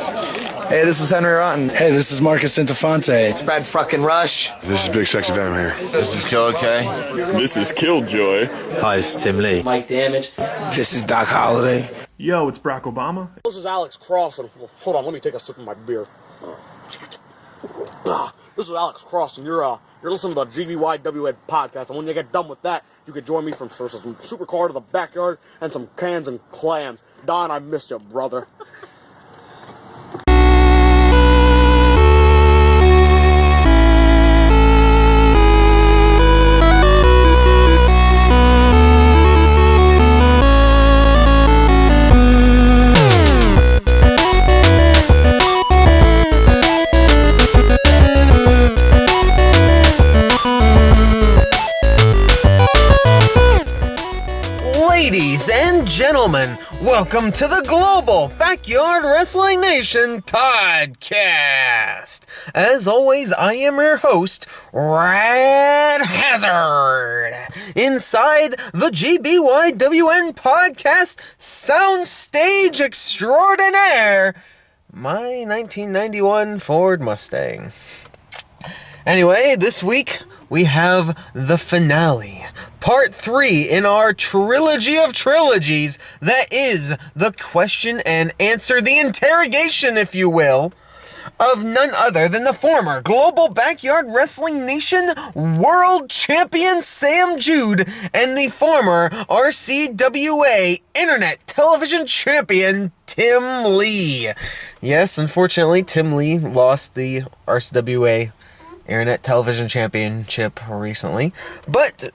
Hey, this is Henry Rotten. Hey, this is Marcus Interfonte. It's Brad fucking Rush. This is Big Sexy Venom here. This is Kill OK. This is Killjoy. Hi, it's Tim Lee. Mike Damage. This is Doc Holliday. Yo, it's Barack Obama. This is Alex Cross, and hold on, let me take a sip of my beer. This is Alex Cross, and you're listening to the GBYWN podcast. And when you get done with that, you can join me for some supercar to the backyard and some cans and clams. Don, I missed you, brother. Ladies and gentlemen, welcome to the Global Backyard Wrestling Nation podcast. As always, I am your host, Rad Hazard. Inside the GBYWN podcast soundstage extraordinaire, my 1991 Ford Mustang. Anyway, this week we have the finale, part 3 in our trilogy of trilogies, that is the question and answer, the interrogation, if you will, of none other than the former Global Backyard Wrestling Nation World Champion Sam Jude and the former RCWA Internet Television Champion Tim Lee. Yes, unfortunately, Tim Lee lost the RCWA Internet Television Championship recently, but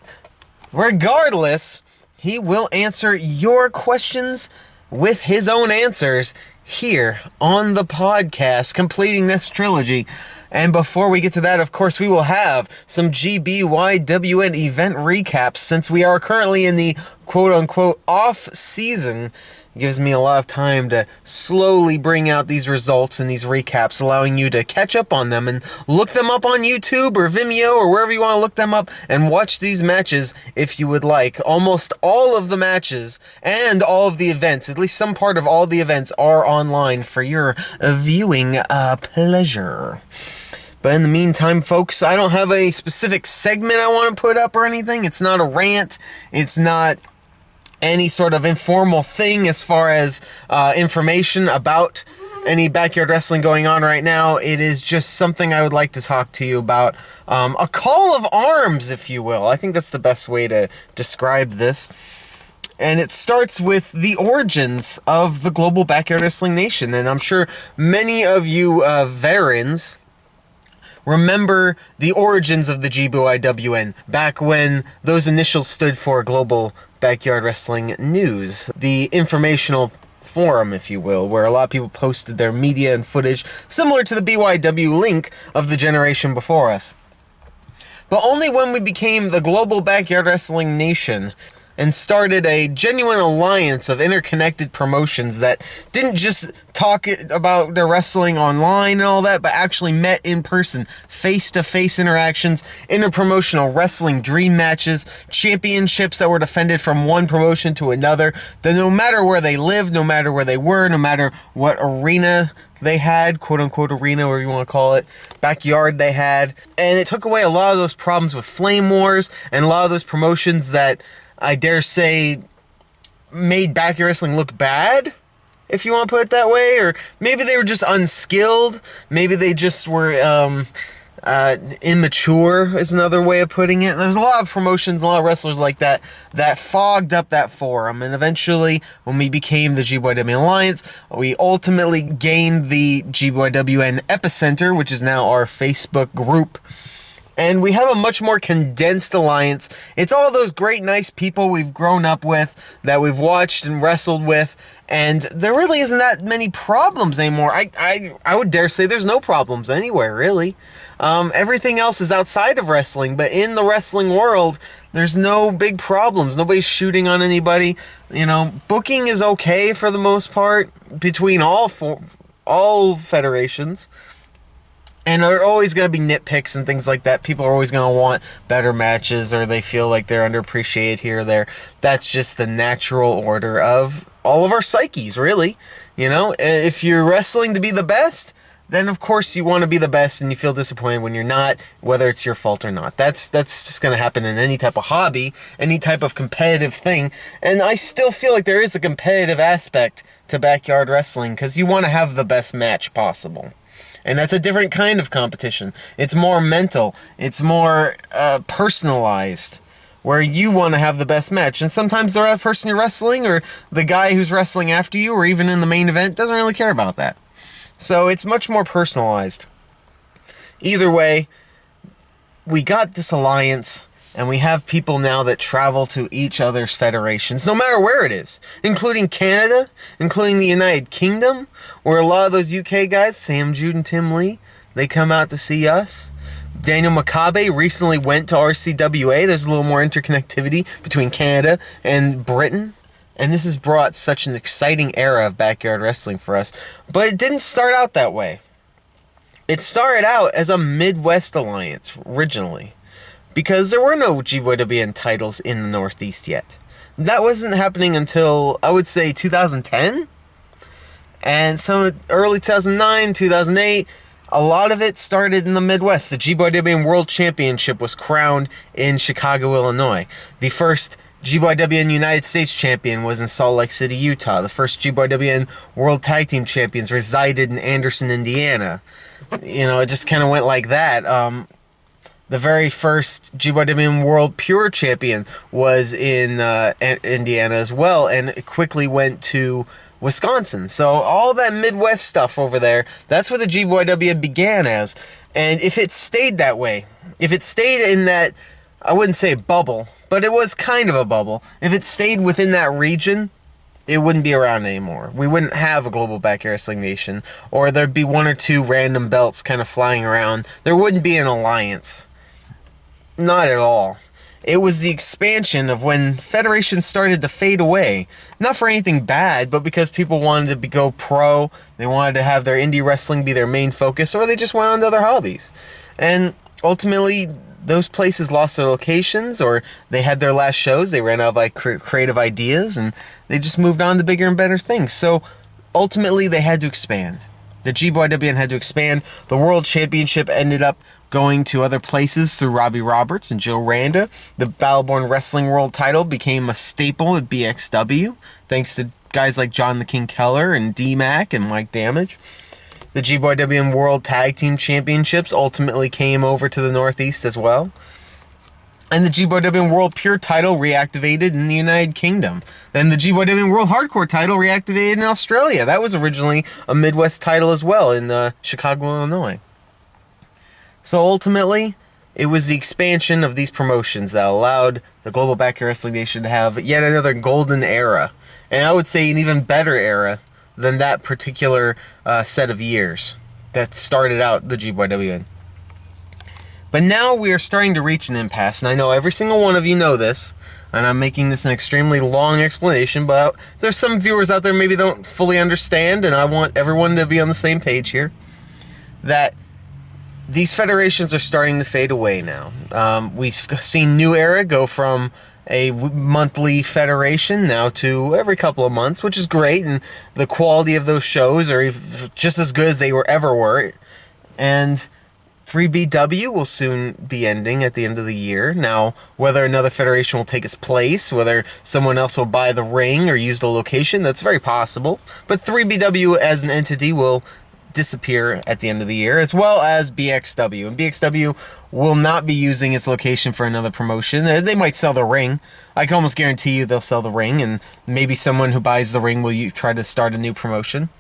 regardless, he will answer your questions with his own answers here on the podcast, completing this trilogy. And before we get to that, of course, we will have some GBYWN event recaps, since we are currently in the quote-unquote off-season. It gives me a lot of time to slowly bring out these results and these recaps, allowing you to catch up on them and look them up on YouTube or Vimeo or wherever you want to look them up and watch these matches if you would like. Almost all of the matches and all of the events, at least some part of all the events, are online for your viewing pleasure. But in the meantime, folks, I don't have a specific segment I want to put up or anything. It's not a rant. It's not any sort of informal thing as far as information about any backyard wrestling going on right now. It is just something I would like to talk to you about. A call of arms, if you will. I think that's the best way to describe this. And it starts with the origins of the Global Backyard Wrestling Nation. And I'm sure many of you veterans remember the origins of the GBYWN back when those initials stood for Global Backyard Wrestling News, the informational forum, if you will, where a lot of people posted their media and footage, similar to the BYW link of the generation before us. But only when we became the Global Backyard Wrestling Nation and started a genuine alliance of interconnected promotions that didn't just talk about their wrestling online and all that, but actually met in person, face-to-face interactions, interpromotional wrestling dream matches, championships that were defended from one promotion to another, that no matter where they lived, no matter where they were, no matter what arena they had, quote-unquote arena, whatever you want to call it, backyard they had, and it took away a lot of those problems with Flame Wars and a lot of those promotions that I dare say made backyard wrestling look bad, if you want to put it that way, or maybe they were just unskilled, maybe they just were immature is another way of putting it. There's a lot of promotions, a lot of wrestlers like that fogged up that forum, and eventually when we became the GBYWN Alliance, we ultimately gained the GBYWN Epicenter, which is now our Facebook group. And we have a much more condensed alliance. It's all those great, nice people we've grown up with, that we've watched and wrestled with, and there really isn't that many problems anymore. I would dare say there's no problems anywhere, really. Everything else is outside of wrestling, but in the wrestling world, there's no big problems. Nobody's shooting on anybody. You know, booking is okay for the most part between all federations. And there are always going to be nitpicks and things like that. People are always going to want better matches, or they feel like they're underappreciated here or there. That's just the natural order of all of our psyches, really. You know, if you're wrestling to be the best, then of course you want to be the best and you feel disappointed when you're not, whether it's your fault or not. That's just going to happen in any type of hobby, any type of competitive thing. And I still feel like there is a competitive aspect to backyard wrestling because you want to have the best match possible. And that's a different kind of competition. It's more mental. It's more personalized, where you want to have the best match. And sometimes the person you're wrestling or the guy who's wrestling after you or even in the main event doesn't really care about that. So it's much more personalized. Either way, we got this alliance, and we have people now that travel to each other's federations, no matter where it is, including Canada, including the United Kingdom, where a lot of those UK guys, Sam, Jude, and Tim Lee, they come out to see us. Daniel Makabe recently went to RCWA. There's a little more interconnectivity between Canada and Britain. And this has brought such an exciting era of backyard wrestling for us. But it didn't start out that way. It started out as a Midwest alliance originally, because there were no GBYWN titles in the Northeast yet. That wasn't happening until, I would say, 2010. And so early 2009, 2008, a lot of it started in the Midwest. The GBYWN World Championship was crowned in Chicago, Illinois. The first GBYWN United States champion was in Salt Lake City, Utah. The first GBYWN World Tag Team champions resided in Anderson, Indiana. You know, it just kind of went like that. The very first GBYWN World Pure champion was in Indiana as well, and it quickly went to Wisconsin. So all that Midwest stuff over there, that's where the GBYWN began as. And if it stayed that way, if it stayed in that, I wouldn't say bubble, but it was kind of a bubble. If it stayed within that region, it wouldn't be around anymore. We wouldn't have a global backyard wrestling nation, or there'd be one or two random belts kind of flying around. There wouldn't be an alliance. Not at all. It was the expansion of when federations started to fade away. Not for anything bad, but because people wanted to go pro, they wanted to have their indie wrestling be their main focus, or they just went on to other hobbies. And ultimately, those places lost their locations, or they had their last shows, they ran out of creative ideas, and they just moved on to bigger and better things. So ultimately, they had to expand. The GBYWN had to expand. The World Championship ended up going to other places through Robbie Roberts and Joe Randa. The Battleborn Wrestling World title became a staple at BXW, thanks to guys like John the King Keller and D-Mac and Mike Damage. The GBYWN World Tag Team Championships ultimately came over to the Northeast as well. And the GBYWN World Pure title reactivated in the United Kingdom. Then the GBYWN World Hardcore title reactivated in Australia. That was originally a Midwest title as well in Chicago, Illinois. So ultimately, it was the expansion of these promotions that allowed the Global Backyard Wrestling Nation to have yet another golden era. And I would say an even better era than that particular set of years that started out the GBYWN. But now we are starting to reach an impasse, and I know every single one of you know this, and I'm making this an extremely long explanation, but there's some viewers out there maybe don't fully understand, and I want everyone to be on the same page here, that these federations are starting to fade away now. We've seen New Era go from a monthly federation now to every couple of months, which is great, and the quality of those shows are just as good as they ever were. And 3BW will soon be ending at the end of the year. Now, whether another federation will take its place, whether someone else will buy the ring or use the location, that's very possible. But 3BW as an entity will disappear at the end of the year, as well as BXW. And BXW will not be using its location for another promotion. They might sell the ring. I can almost guarantee you they'll sell the ring, and maybe someone who buys the ring will try to start a new promotion.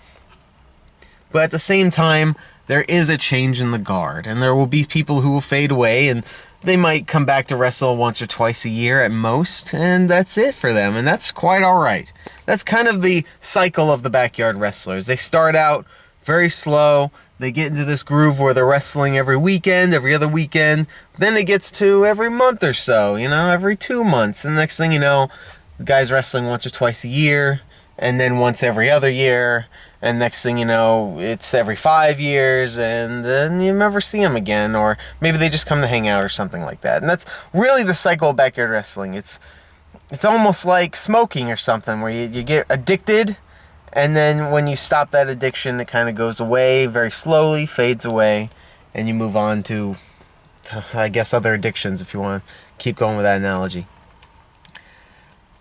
But at the same time, there is a change in the guard, and there will be people who will fade away, and they might come back to wrestle once or twice a year at most, and that's it for them, and that's quite alright. That's kind of the cycle of the backyard wrestlers. They start out very slow, they get into this groove where they're wrestling every weekend, every other weekend, then it gets to every month or so, every 2 months, and the next thing you know, the guy's wrestling once or twice a year, and then once every other year, and next thing you know, it's every 5 years, and then you never see them again, or maybe they just come to hang out or something like that. And that's really the cycle of backyard wrestling. It's almost like smoking or something, where you get addicted, And then when you stop that addiction, it kind of goes away very slowly, fades away, and you move on to, I guess, other addictions, if you want to keep going with that analogy.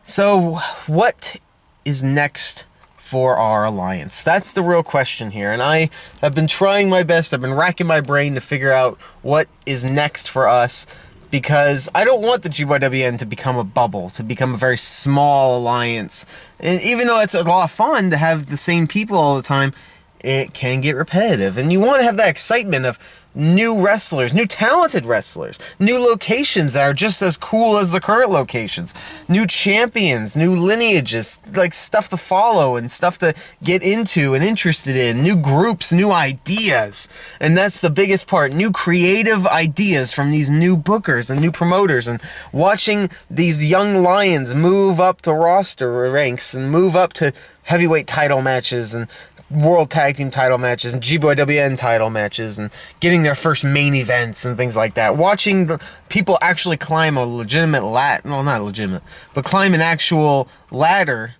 So, what is next for our alliance? That's the real question here, and I have been trying my best. I've been racking my brain to figure out what is next for us, because I don't want the GBYWN to become a bubble, to become a very small alliance. And even though it's a lot of fun to have the same people all the time, it can get repetitive. And you want to have that excitement of new wrestlers, new talented wrestlers, new locations that are just as cool as the current locations, new champions, new lineages, like stuff to follow and stuff to get into and interested in, new groups, new ideas. And that's the biggest part, new creative ideas from these new bookers and new promoters, and watching these young lions move up the roster ranks and move up to heavyweight title matches and World Tag Team title matches and GBYWN title matches and getting their first main events and things like that. Watching the people actually climb a legitimate well, not legitimate, but climb an actual ladder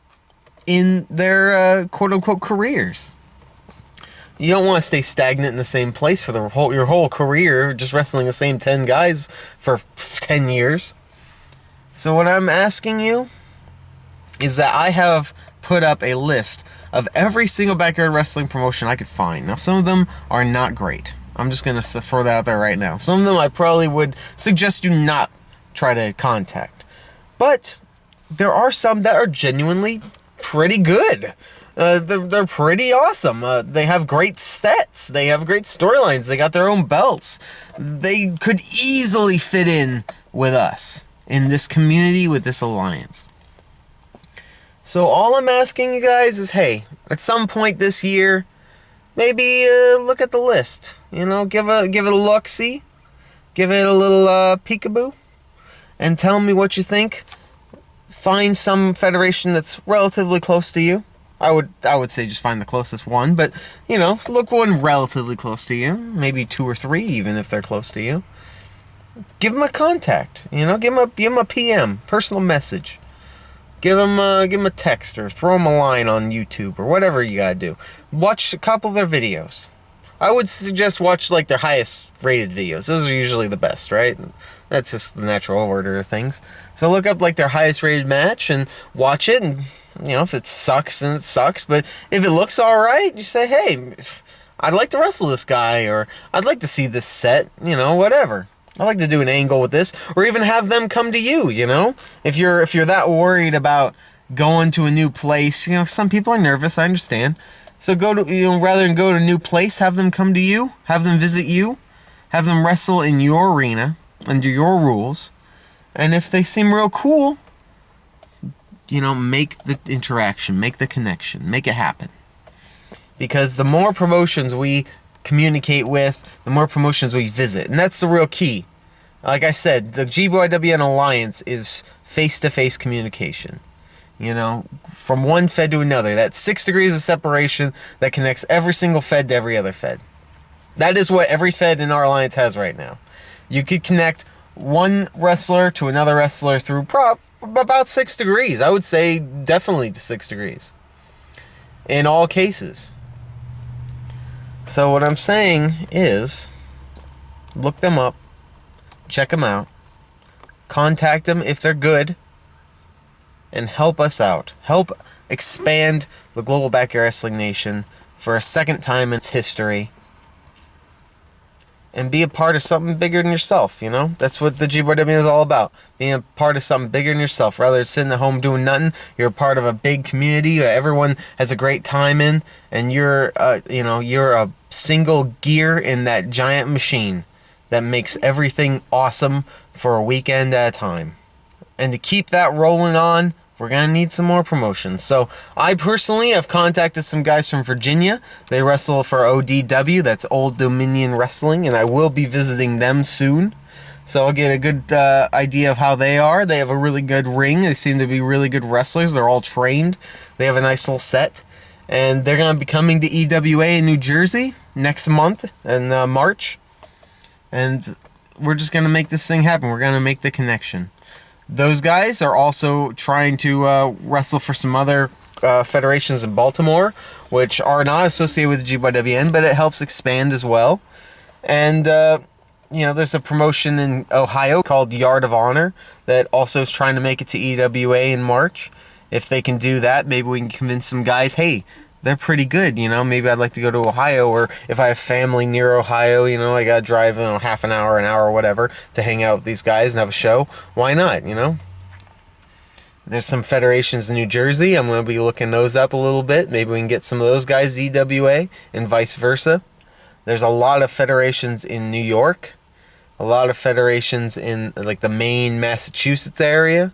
in their quote-unquote careers. You don't want to stay stagnant in the same place for your whole career, just wrestling the same 10 guys for 10 years. So what I'm asking you is that I have put up a list of every single backyard wrestling promotion I could find. Now, some of them are not great. I'm just going to throw that out there right now. Some of them I probably would suggest you not try to contact. But there are some that are genuinely pretty good. They're pretty awesome. They have great sets. They have great storylines. They got their own belts. They could easily fit in with us in this community, with this alliance. So all I'm asking you guys is, hey, at some point this year, maybe look at the list. You know, give it a look-see, give it a little peekaboo, and tell me what you think. Find some federation that's relatively close to you. I would say just find the closest one, but you know, look one relatively close to you, maybe 2 or 3, even if they're close to you. Give them a contact. You know, give them a PM, personal message. Give them a text or throw them a line on YouTube or whatever you gotta do. Watch a couple of their videos. I would suggest watch like their highest rated videos. Those are usually the best, right? That's just the natural order of things. So look up like their highest rated match and watch it, and you know, if it sucks, then it sucks. But if it looks alright, you say, hey, I'd like to wrestle this guy, or I'd like to see this set, you know, whatever. I'd like to do an angle with this, or even have them come to you, you know? If you're that worried about going to a new place, you know, some people are nervous, I understand. So rather than go to a new place, have them come to you, have them visit you, have them wrestle in your arena, under your rules, and if they seem real cool, you know, make the interaction, make the connection, make it happen. Because the more promotions we communicate with, the more promotions we visit, and that's the real key. Like I said, the GBYWN Alliance is face-to-face communication, you know, from one fed to another. That's 6 degrees of separation that connects every single fed to every other fed. That is what every fed in our alliance has right now. You could connect one wrestler to another wrestler through about 6 degrees. I would say definitely to 6 degrees in all cases. So what I'm saying is, look them up, check them out, contact them if they're good, and help us out. Help expand the Global Backyard Wrestling Nation for a second time in its history. And be a part of something bigger than yourself, you know? That's what the GBYWN is all about. Being a part of something bigger than yourself. Rather than sitting at home doing nothing, you're a part of a big community that everyone has a great time in, and you're a single gear in that giant machine that makes everything awesome for a weekend at a time. And to keep that rolling on, we're going to need some more promotions. So I personally have contacted some guys from Virginia. They wrestle for ODW, that's Old Dominion Wrestling, and I will be visiting them soon. So I'll get a good idea of how they are. They have a really good ring. They seem to be really good wrestlers. They're all trained. They have a nice little set. And they're going to be coming to EWA in New Jersey next month in March. And we're just going to make this thing happen. We're going to make the connection. Those guys are also trying to wrestle for some other federations in Baltimore, which are not associated with GBYWN, but it helps expand as well. And, there's a promotion in Ohio called Yard of Honor that also is trying to make it to EWA in March. If they can do that, maybe we can convince some guys, hey, they're pretty good, maybe I'd like to go to Ohio, or if I have family near Ohio, I gotta drive, half an hour, whatever, to hang out with these guys and have a show. Why not, There's some federations in New Jersey. I'm going to be looking those up a little bit. Maybe we can get some of those guys to EWA and vice versa. There's a lot of federations in New York, a lot of federations in like the Maine, Massachusetts area.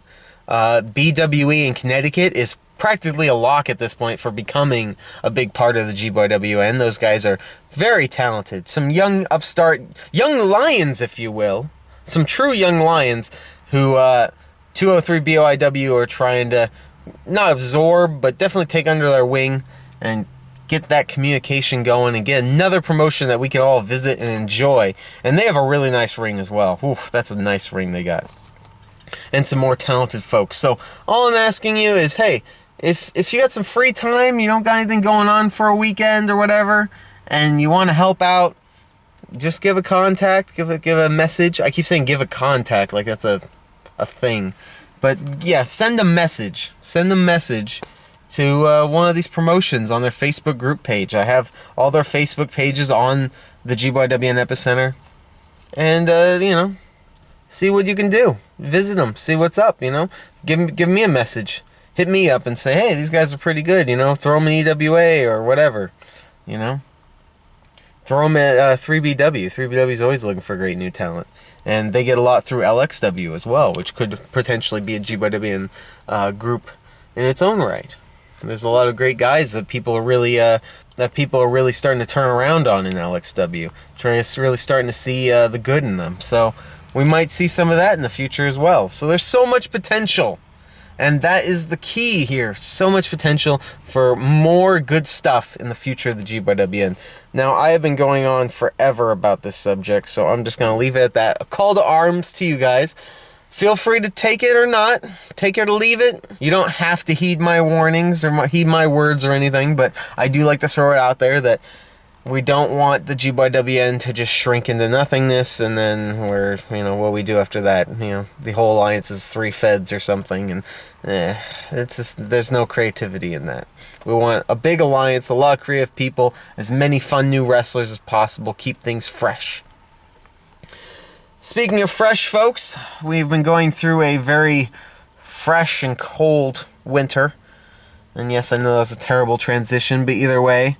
BWE in Connecticut is practically a lock at this point for becoming a big part of the GBYWN. Those guys are very talented. Some young upstart, young lions, if you will. Some true young lions who 203 BYW are trying to not absorb, but definitely take under their wing and get that communication going and get another promotion that we can all visit and enjoy. And they have a really nice ring as well. Oof, that's a nice ring they got. And some more talented folks. So all I'm asking you is, hey, if you got some free time, you don't got anything going on for a weekend or whatever, and you want to help out, just give a contact, give a message. I keep saying give a contact like that's a thing. But yeah, send a message. Send a message to one of these promotions on their Facebook group page. I have all their Facebook pages on the GBYWN Epicenter. And, see what you can do. Visit them. See what's up, Give me a message. Hit me up and say, hey, these guys are pretty good, Throw them in EWA or whatever, Throw them at 3BW. 3BW is always looking for great new talent. And they get a lot through LXW as well, which could potentially be a GBYWN group in its own right. There's a lot of great guys that people are really starting to turn around on in LXW. Really starting to see the good in them. So we might see some of that in the future as well. So there's so much potential. And that is the key here. So much potential for more good stuff in the future of the GBYWN. Now, I have been going on forever about this subject, so I'm just going to leave it at that. A call to arms to you guys. Feel free to take it or not. Take it or leave it. You don't have to heed my warnings or heed my words or anything, but I do like to throw it out there that we don't want the GBYWN to just shrink into nothingness, and then what we do after that, the whole alliance is 3 feds or something, and it's just, there's no creativity in that. We want a big alliance, a lot of creative people, as many fun new wrestlers as possible, keep things fresh. Speaking of fresh, folks, we've been going through a very fresh and cold winter, and yes, I know that's a terrible transition, but either way,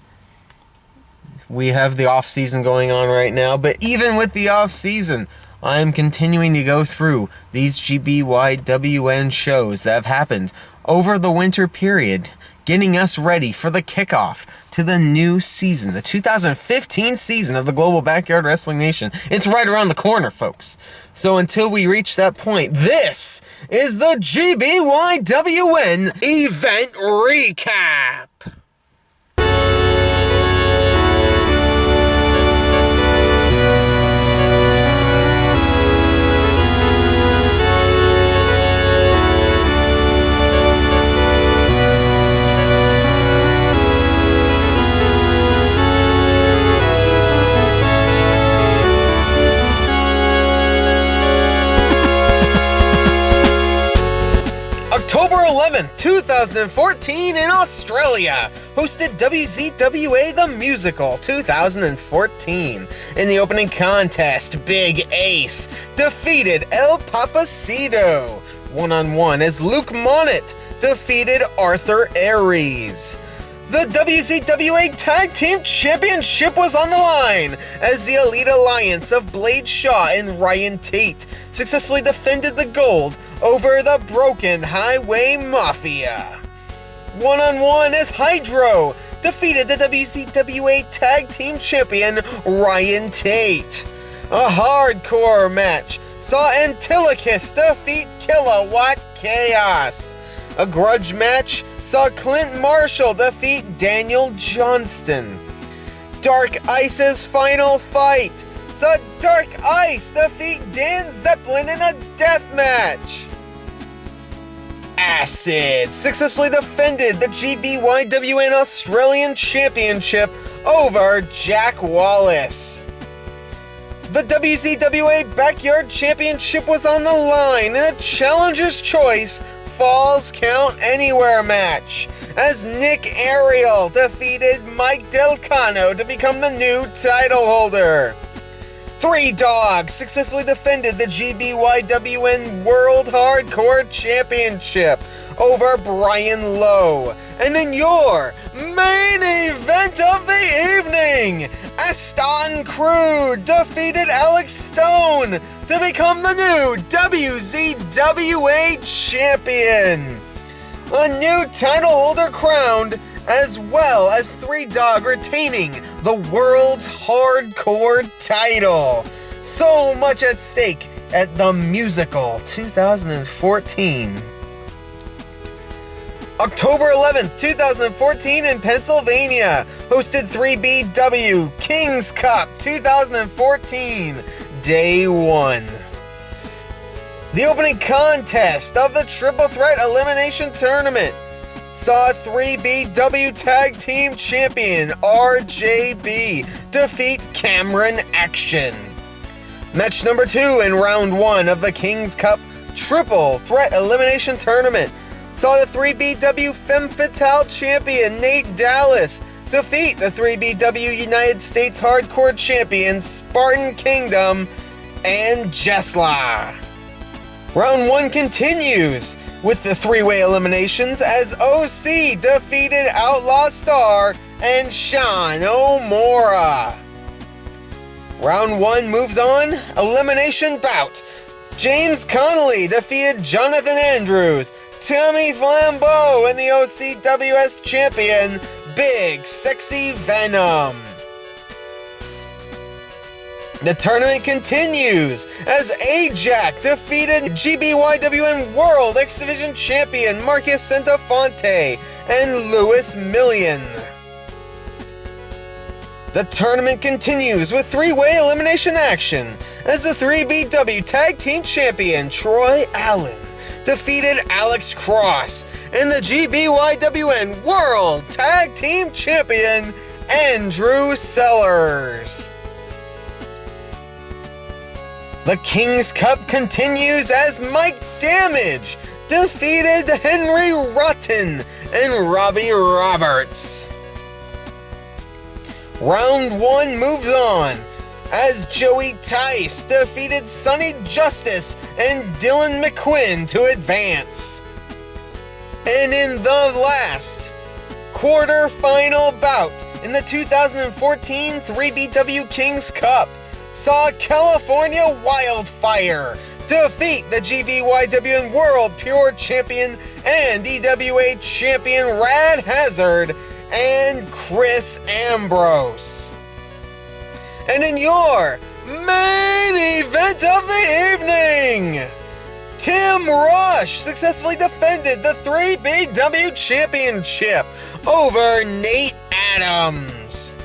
we have the off-season going on right now, but even with the off-season, I'm continuing to go through these GBYWN shows that have happened over the winter period, getting us ready for the kickoff to the new season, the 2015 season of the Global Backyard Wrestling Nation. It's right around the corner, folks. So until we reach that point, this is the GBYWN Event Recap. October 11th, 2014 in Australia, hosted WZWA The Musical 2014. In the opening contest, Big Ace defeated El Papacito. One-on-one as Luke Monnet defeated Arthur Aries. The WZWA Tag Team Championship was on the line as the Elite Alliance of Blade Shaw and Ryan Tate successfully defended the gold over the Broken Highway Mafia. One-on-one as Hydro defeated the WZWA Tag Team Champion Ryan Tate. A hardcore match saw Antilochus defeat Kilowatt Chaos. A grudge match saw Clint Marshall defeat Daniel Johnston. Dark Ice's final fight saw Dark Ice defeat Dan Zeppelin in a death match. Acid successfully defended the GBYWN Australian Championship over Jack Wallace. The WCWA Backyard Championship was on the line in a Challenger's Choice Falls Count Anywhere match, as Nick Ariel defeated Mike Del Cano to become the new title holder. Three Dogs successfully defended the GBYWN World Hardcore Championship over Brian Lowe. And in your main event of the evening, Aston Crude defeated Alex Stone to become the new WZWA champion. A new title holder crowned, as well as Three Dog retaining the world's hardcore title. So much at stake at the Musical 2014. October 11th, 2014 in Pennsylvania, hosted 3BW Kings Cup 2014, Day 1. The opening contest of the Triple Threat Elimination Tournament saw 3BW Tag Team Champion RJB defeat Cameron Action. Match number 2 in round 1 of the Kings Cup Triple Threat Elimination Tournament saw the 3BW Femme Fatale Champion Nate Dallas defeat the 3BW United States Hardcore Champion Spartan Kingdom and Jesla. Round 1 continues with the three-way eliminations as OC defeated Outlaw Star and Sean O'Mora. Round 1 moves on. Elimination bout. James Connolly defeated Jonathan Andrews, Tommy Flambeau, and the OCWS champion, Big Sexy Venom. The tournament continues as Ajax defeated GBYWN World X Division champion Marcus Santafonte and Louis Million. The tournament continues with three-way elimination action as the 3BW Tag Team Champion Troy Allen defeated Alex Cross and the GBYWN World Tag Team Champion Andrew Sellers. The King's Cup continues as Mike Damage defeated Henry Rotten and Robbie Roberts. Round 1 moves on as Joey Tice defeated Sonny Justice and Dylan McQuinn to advance. And in the last quarter-final bout in the 2014 3BW Kings Cup, saw California Wildfire defeat the GBYWN World Pure Champion and EWA Champion Rad Hazard and Chris Ambrose. And in your main event of the evening, Tim Rush successfully defended the 3BW Championship over Nate Adams.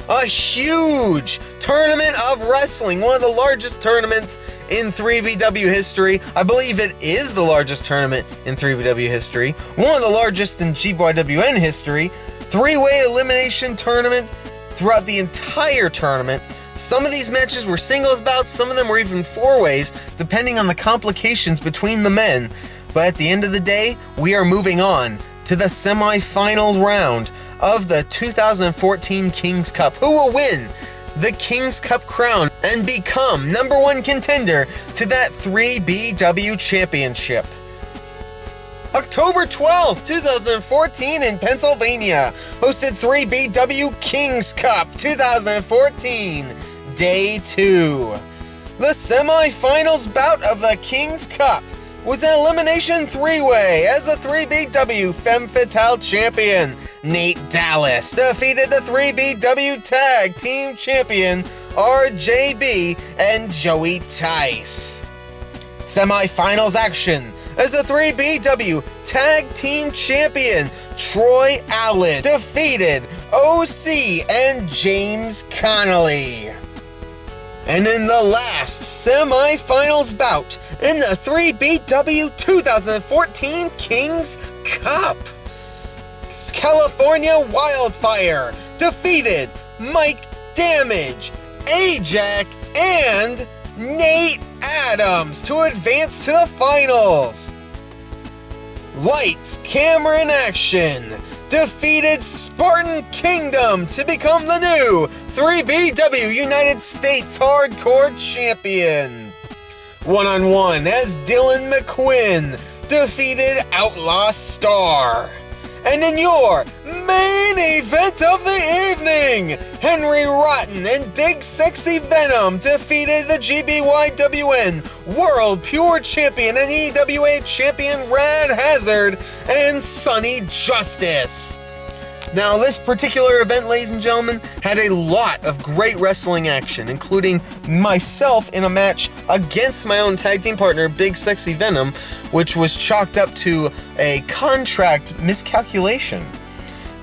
A huge tournament of wrestling, one of the largest tournaments in 3BW history. I believe it is the largest tournament in 3BW history, one of the largest in GBYWN history. Three-way elimination tournament throughout the entire tournament. Some of these matches were singles bouts, some of them were even four-ways, depending on the complications between the men. But at the end of the day, we are moving on to the semifinals round of the 2014 Kings Cup. Who will win the Kings Cup crown and become number 1 contender to that 3BW championship? October 12th, 2014 in Pennsylvania, hosted 3BW Kings Cup 2014, Day 2. The semifinals bout of the Kings Cup was an elimination three-way as the 3BW Femme Fatale champion Nate Dallas defeated the 3BW Tag Team Champion RJB and Joey Tice. Semifinals action as the 3BW Tag Team Champion Troy Allen defeated OC and James Connolly. And in the last semi-finals bout in the 3BW 2014 Kings Cup, California Wildfire defeated Mike Damage, Ajax, and Nate Adams to advance to the finals. Lights, Camera, and Action defeated Spartan Kingdom to become the new 3BW United States Hardcore Champion. One-on-one as Dylan McQuinn defeated Outlaw Star. And in your main event of the evening, Henry Rotten and Big Sexy Venom defeated the GBYWN World Pure Champion and EWA Champion Rad Hazard and Sonny Justice. Now, this particular event, ladies and gentlemen, had a lot of great wrestling action, including myself in a match against my own tag team partner, Big Sexy Venom, which was chalked up to a contract miscalculation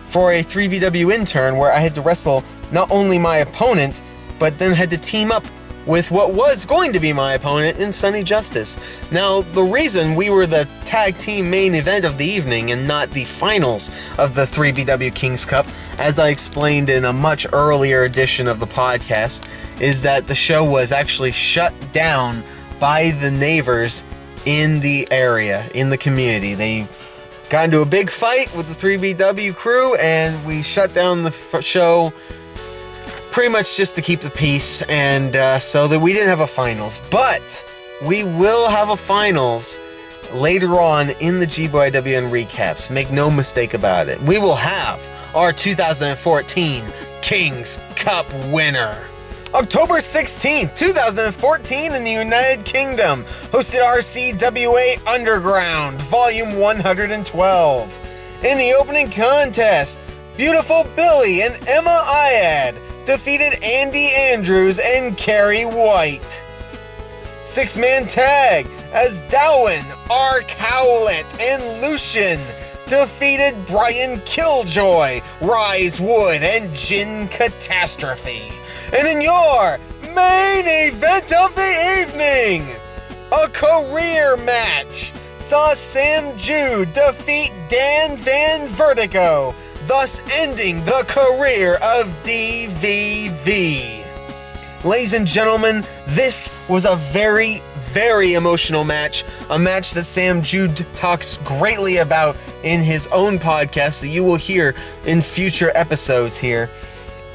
for a 3BW turn where I had to wrestle not only my opponent, but then had to team up with what was going to be my opponent in Sonny Justice. Now, the reason we were the tag team main event of the evening and not the finals of the 3BW Kings Cup, as I explained in a much earlier edition of the podcast, is that the show was actually shut down by the neighbors in the area, in the community. They got into a big fight with the 3BW crew, and we shut down the show pretty much just to keep the peace, and so that we didn't have a finals. But we will have a finals later on in the GBYWN Recaps. Make no mistake about it. We will have our 2014 Kings Cup winner. October 16th, 2014 in the United Kingdom, hosted RCWA Underground, Volume 112. In the opening contest, Beautiful Billy and Emma Iad defeated Andy Andrews and Carrie White. Six-man tag as Dowen, Ark Howlett, and Lucian defeated Brian Killjoy, Rise Wood, and Jin Catastrophe. And in your main event of the evening, a career match saw Sam Jude defeat Dan Van Vertigo, thus ending the career of DVV. Ladies and gentlemen, this was a very, very emotional match. A match that Sam Jude talks greatly about in his own podcast that you will hear in future episodes here.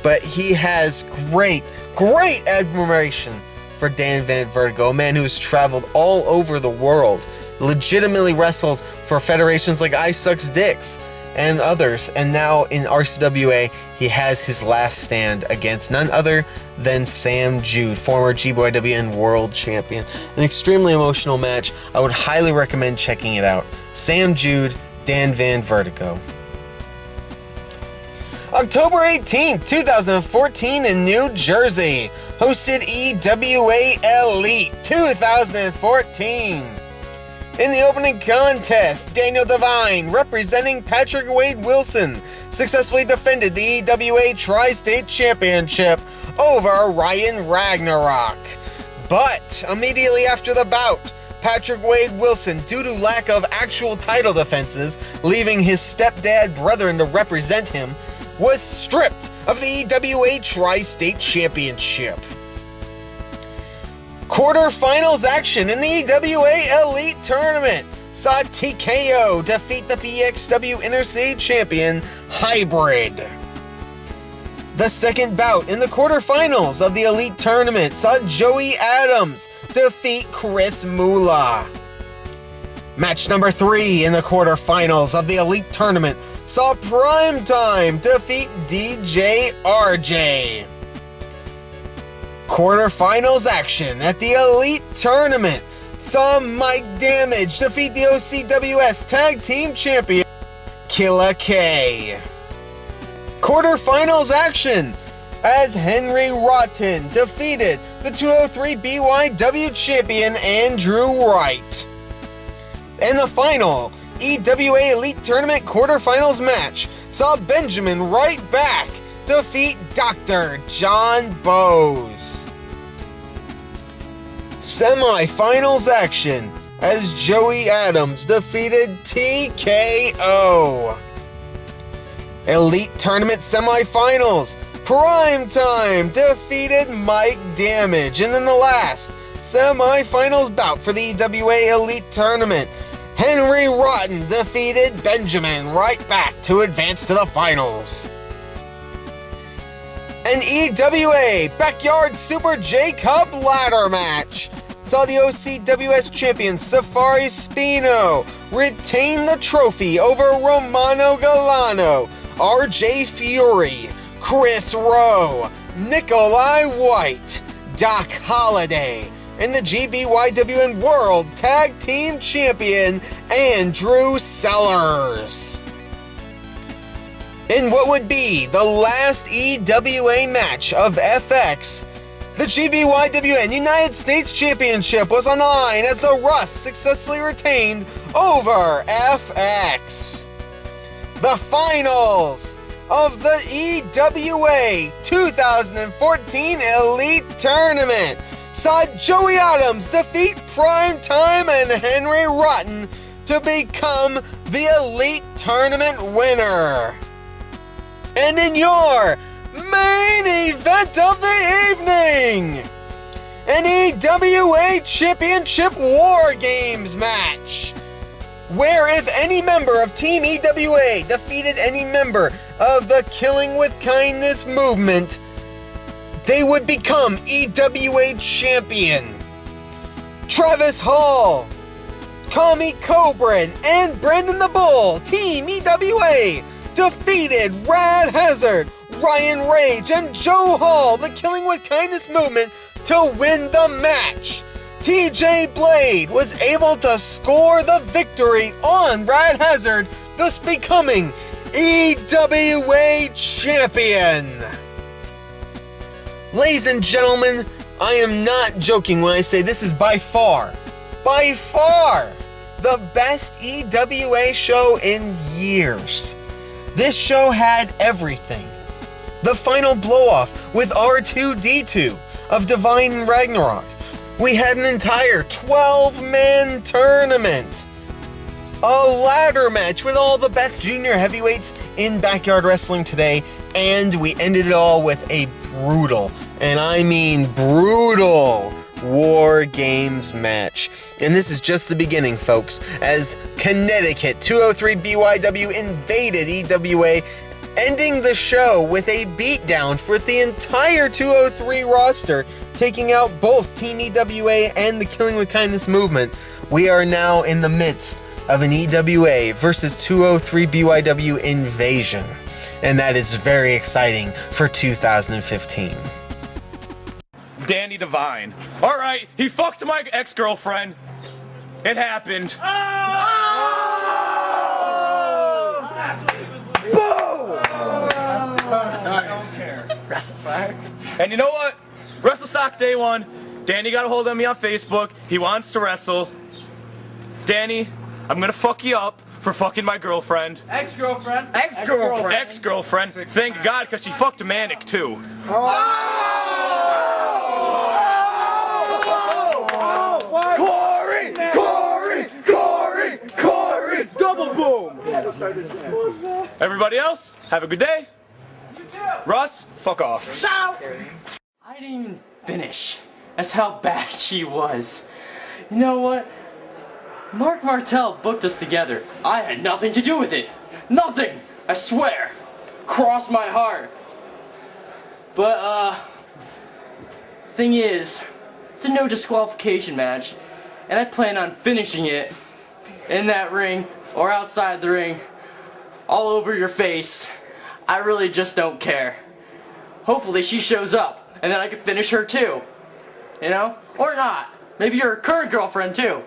But he has great, great admiration for Dan Van Vertigo, a man who has traveled all over the world, legitimately wrestled for federations like I Sucks Dicks and others, and now in RCWA, he has his last stand against none other than Sam Jude, former GBYWN World Champion. An extremely emotional match. I would highly recommend checking it out. Sam Jude, Dan Van Vertigo. October 18th, 2014 in New Jersey, hosted EWA Elite 2014. In the opening contest, Daniel Devine, representing Patrick Wade Wilson, successfully defended the EWA Tri-State Championship over Ryan Ragnarok. But immediately after the bout, Patrick Wade Wilson, due to lack of actual title defenses, leaving his stepdad brethren to represent him, was stripped of the EWA Tri-State Championship. Quarterfinals action in the EWA Elite Tournament saw TKO defeat the PXW Intercity Champion, Hybrid. The second bout in the quarterfinals of the Elite Tournament saw Joey Adams defeat Chris Moolah. Match number 3 in the quarterfinals of the Elite Tournament saw Primetime defeat DJ RJ. Quarterfinals action at the Elite Tournament saw Mike Damage defeat the OCWS Tag Team Champion, Killa K. Quarterfinals action as Henry Rotten defeated the 203 BYW Champion, Andrew Wright. And the final EWA Elite Tournament quarterfinals match saw Benjamin Right Back defeat Dr. John Bowes. semi-finals action as Joey Adams defeated TKO. Elite Tournament semi-finals, Primetime defeated Mike Damage. And in the last semi-finals bout for the EWA Elite Tournament, Henry Rotten defeated Benjamin Right Back to advance to the finals. An EWA Backyard Super J-Cup ladder match saw the OCWS champion Safari Spino retain the trophy over Romano Galano, RJ Fury, Chris Rowe, Nikolai White, Doc Holliday, and the GBYWN World Tag Team Champion Andrew Sellers. In what would be the last EWA match of FX, the GBYWN United States Championship was on the line as the Russ successfully retained over FX. The finals of the EWA 2014 Elite Tournament saw Joey Adams defeat Primetime and Henry Rotten to become the Elite Tournament winner. And in your main event of the evening, an EWA Championship War Games match, where if any member of Team EWA defeated any member of the Killing with Kindness movement, they would become EWA champion. Travis Hall, Kami Cobran, and Brandon the Bull, Team EWA, defeated Rad Hazard, Ryan Rage, and Joe Hall, the Killing with Kindness movement, to win the match. TJ Blade was able to score the victory on Rad Hazard, thus becoming EWA champion. Ladies and gentlemen, I am not joking when I say this is by far, the best EWA show in years. This show had everything. The final blow-off with R2-D2 of Divine and Ragnarok. We had an entire 12-man tournament. A ladder match with all the best junior heavyweights in backyard wrestling today. And we ended it all with a brutal, and I mean brutal, War Games match. And this is just the beginning, folks, as Connecticut 203 BYW invaded EWA, ending the show with a beatdown for the entire 203 roster, taking out both Team EWA and the Killing with Kindness movement. We are now in the midst of an EWA versus 203 BYW invasion, and that is very exciting for 2015. Danny Devine. Alright, he fucked my ex-girlfriend. It happened. WrestleSock. And you know what? WrestleSock Day 1. Danny got a hold of me on Facebook. He wants to wrestle. Danny, I'm gonna fuck you up for fucking my girlfriend. Ex-girlfriend. Ex-girlfriend. Thank God, because she fucked a manic too. Corey! Double boom! Everybody else, have a good day. You too. Russ, fuck off. I didn't even finish. That's how bad she was. You know what? Mark Martel booked us together. I had nothing to do with it. Nothing! I swear. Cross my heart. But, thing is, it's a no disqualification match, and I plan on finishing it in that ring, or outside the ring, all over your face. I really just don't care. Hopefully she shows up, and then I can finish her too. You know? Or not. Maybe your current girlfriend too.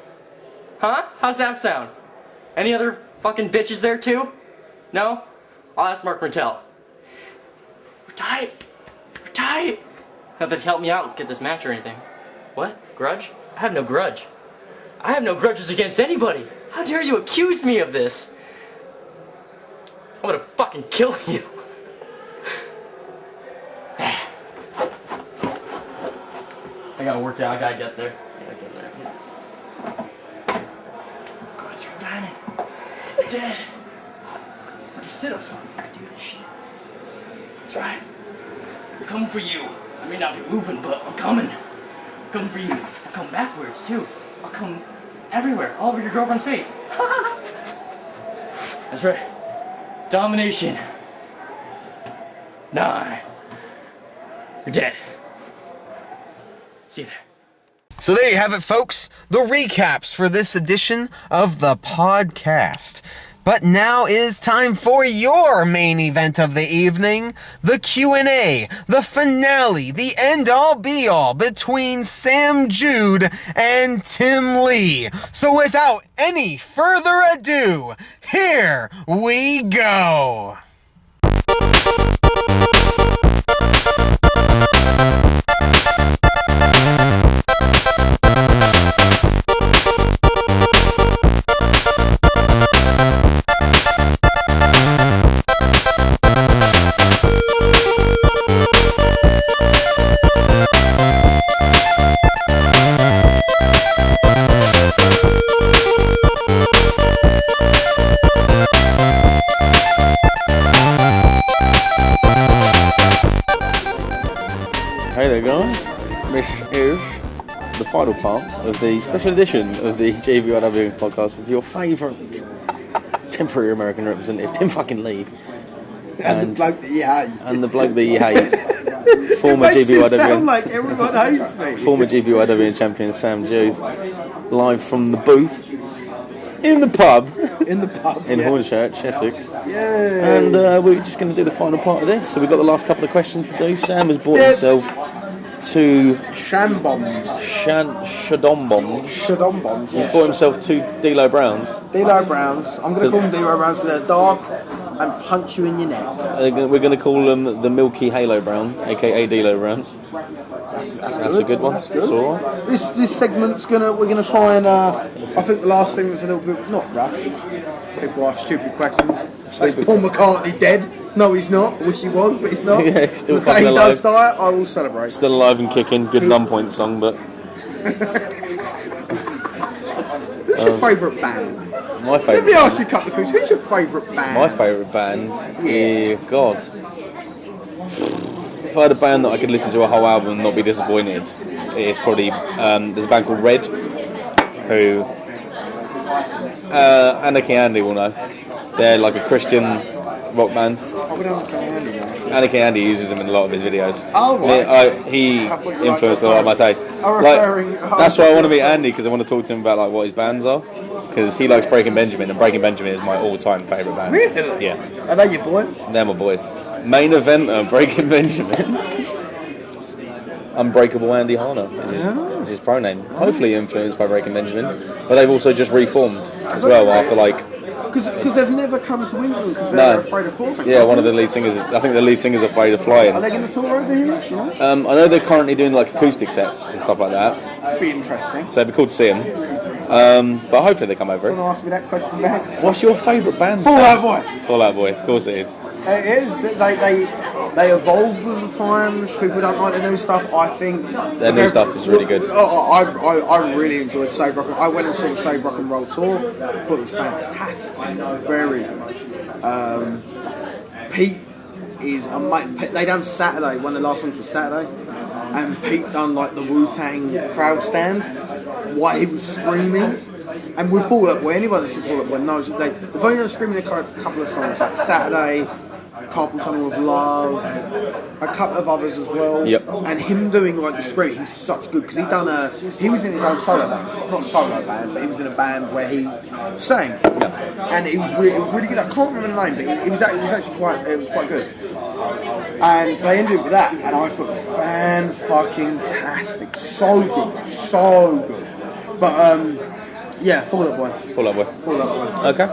Huh? How's that sound? Any other fucking bitches there too? No? I'll ask Mark Martel. We're tight. Not that he helped me out get this match or anything. What? Grudge? I have no grudge. I have no grudges against anybody. How dare you accuse me of this? I'm gonna fucking kill you. I gotta work out, I gotta get there. Going through diamond. Dead. Do sit-ups while I can do this shit. That's right. I'm coming for you. I may not be moving, but I'm coming. I'm coming for you. I'll come backwards, too. I'll come everywhere, all over your girlfriend's face. That's right. Domination. 9. You're dead. See you there. So there you have it, folks. The recaps for this edition of the podcast. But now is time for your main event of the evening, the Q&A, the finale, the end-all be-all between Sam Jude and Tim Lee. So without any further ado, here we go. Hey there guys, this is the final part of the special edition of the GBYWN podcast with your favourite temporary American representative, Tim fucking Lee. And the bloke that you hate. And the bloke that you hate. Former It makes it sound GBYWN, like everyone hates me. former GBYWN champion Sam Jude, live from the booth in the pub In the pub. in yeah. Hornchurch, Essex. Yeah. And we're just going to do the final part of this. So we've got the last couple of questions to do. Sam has brought himself two Shambombs. Shadon bombs. Shadon bombs. He's bought himself two D'Lo Browns. D'Lo Browns. I'm going to call them D'Lo Browns because they're dark and punch you in your neck. We're going to call them the Milky Halo Brown, aka D'Lo Brown. That's a good one. That's good. That's all right. This segment's we're gonna try and I think the last segment's a little bit not rushed. People ask stupid questions. So is Paul McCartney dead? No, he's not. I wish he was, but he's not. Yeah, he's still the day fucking he alive. does die, I will celebrate. Still alive and kicking. Good non-point song, but Who's your favourite band? my Let me favourite. ask you a couple of questions. Who's your favourite band? My favourite band. Yeah. God. If I had a band that I could listen to a whole album and not be disappointed, it's probably there's a band called Red, who Anarchy Andy will know. They're like a Christian rock band. Oh, we don't know Andy now. Anarchy Andy uses them in a lot of his videos. Oh, right. He I thought you influenced a liked lot of my taste. That's why I want to meet Andy, because I want to talk to him about like what his bands are. Because he likes Breaking Benjamin, and Breaking Benjamin is my all-time favourite band. Really? Yeah. Are they your boys? They're my boys. Main eventer, Breaking Benjamin. Unbreakable Andy Harner is his pro name. Hopefully influenced by Breaking Benjamin. But they've also just reformed as well after like... Because they've never come to England because they're afraid of flying. Yeah, one of the lead singers, I think the lead singer's afraid of flying. Are they going to tour over here? Do you know? I know they're currently doing like acoustic sets and stuff like that. Be interesting. So it'd be cool to see them. But hopefully they come over. Want to ask me that question next? What's your favourite band? Fall Out Boy. Fall Out Boy, of course it is. It is. They evolve with the times. People don't like the new stuff. I think Their new stuff is really good. I really enjoyed Save Rock. I went and saw the Save Rock and Roll tour. Thought it was fantastic. Very good. Pete is they done Saturday. One of the last ones was Saturday, and Pete done like the Wu-Tang crowd stand while he was streaming. And with Fall Out Boy, anyone that sees Fall Out Boy knows that they've only done streaming a couple of songs like Saturday, Carpal Tunnel of Love, a couple of others as well. Yep. And him doing like the screen, he's such good because he was in his own solo band, not solo band, but he was in a band where he sang. And it was really good. I can't remember the name, but it was actually quite good. And they ended up with that, and I thought it was fan-fucking-tastic. So good. But yeah, Fall Out Boy. Fall Out Boy. Fall Out Boy. Okay.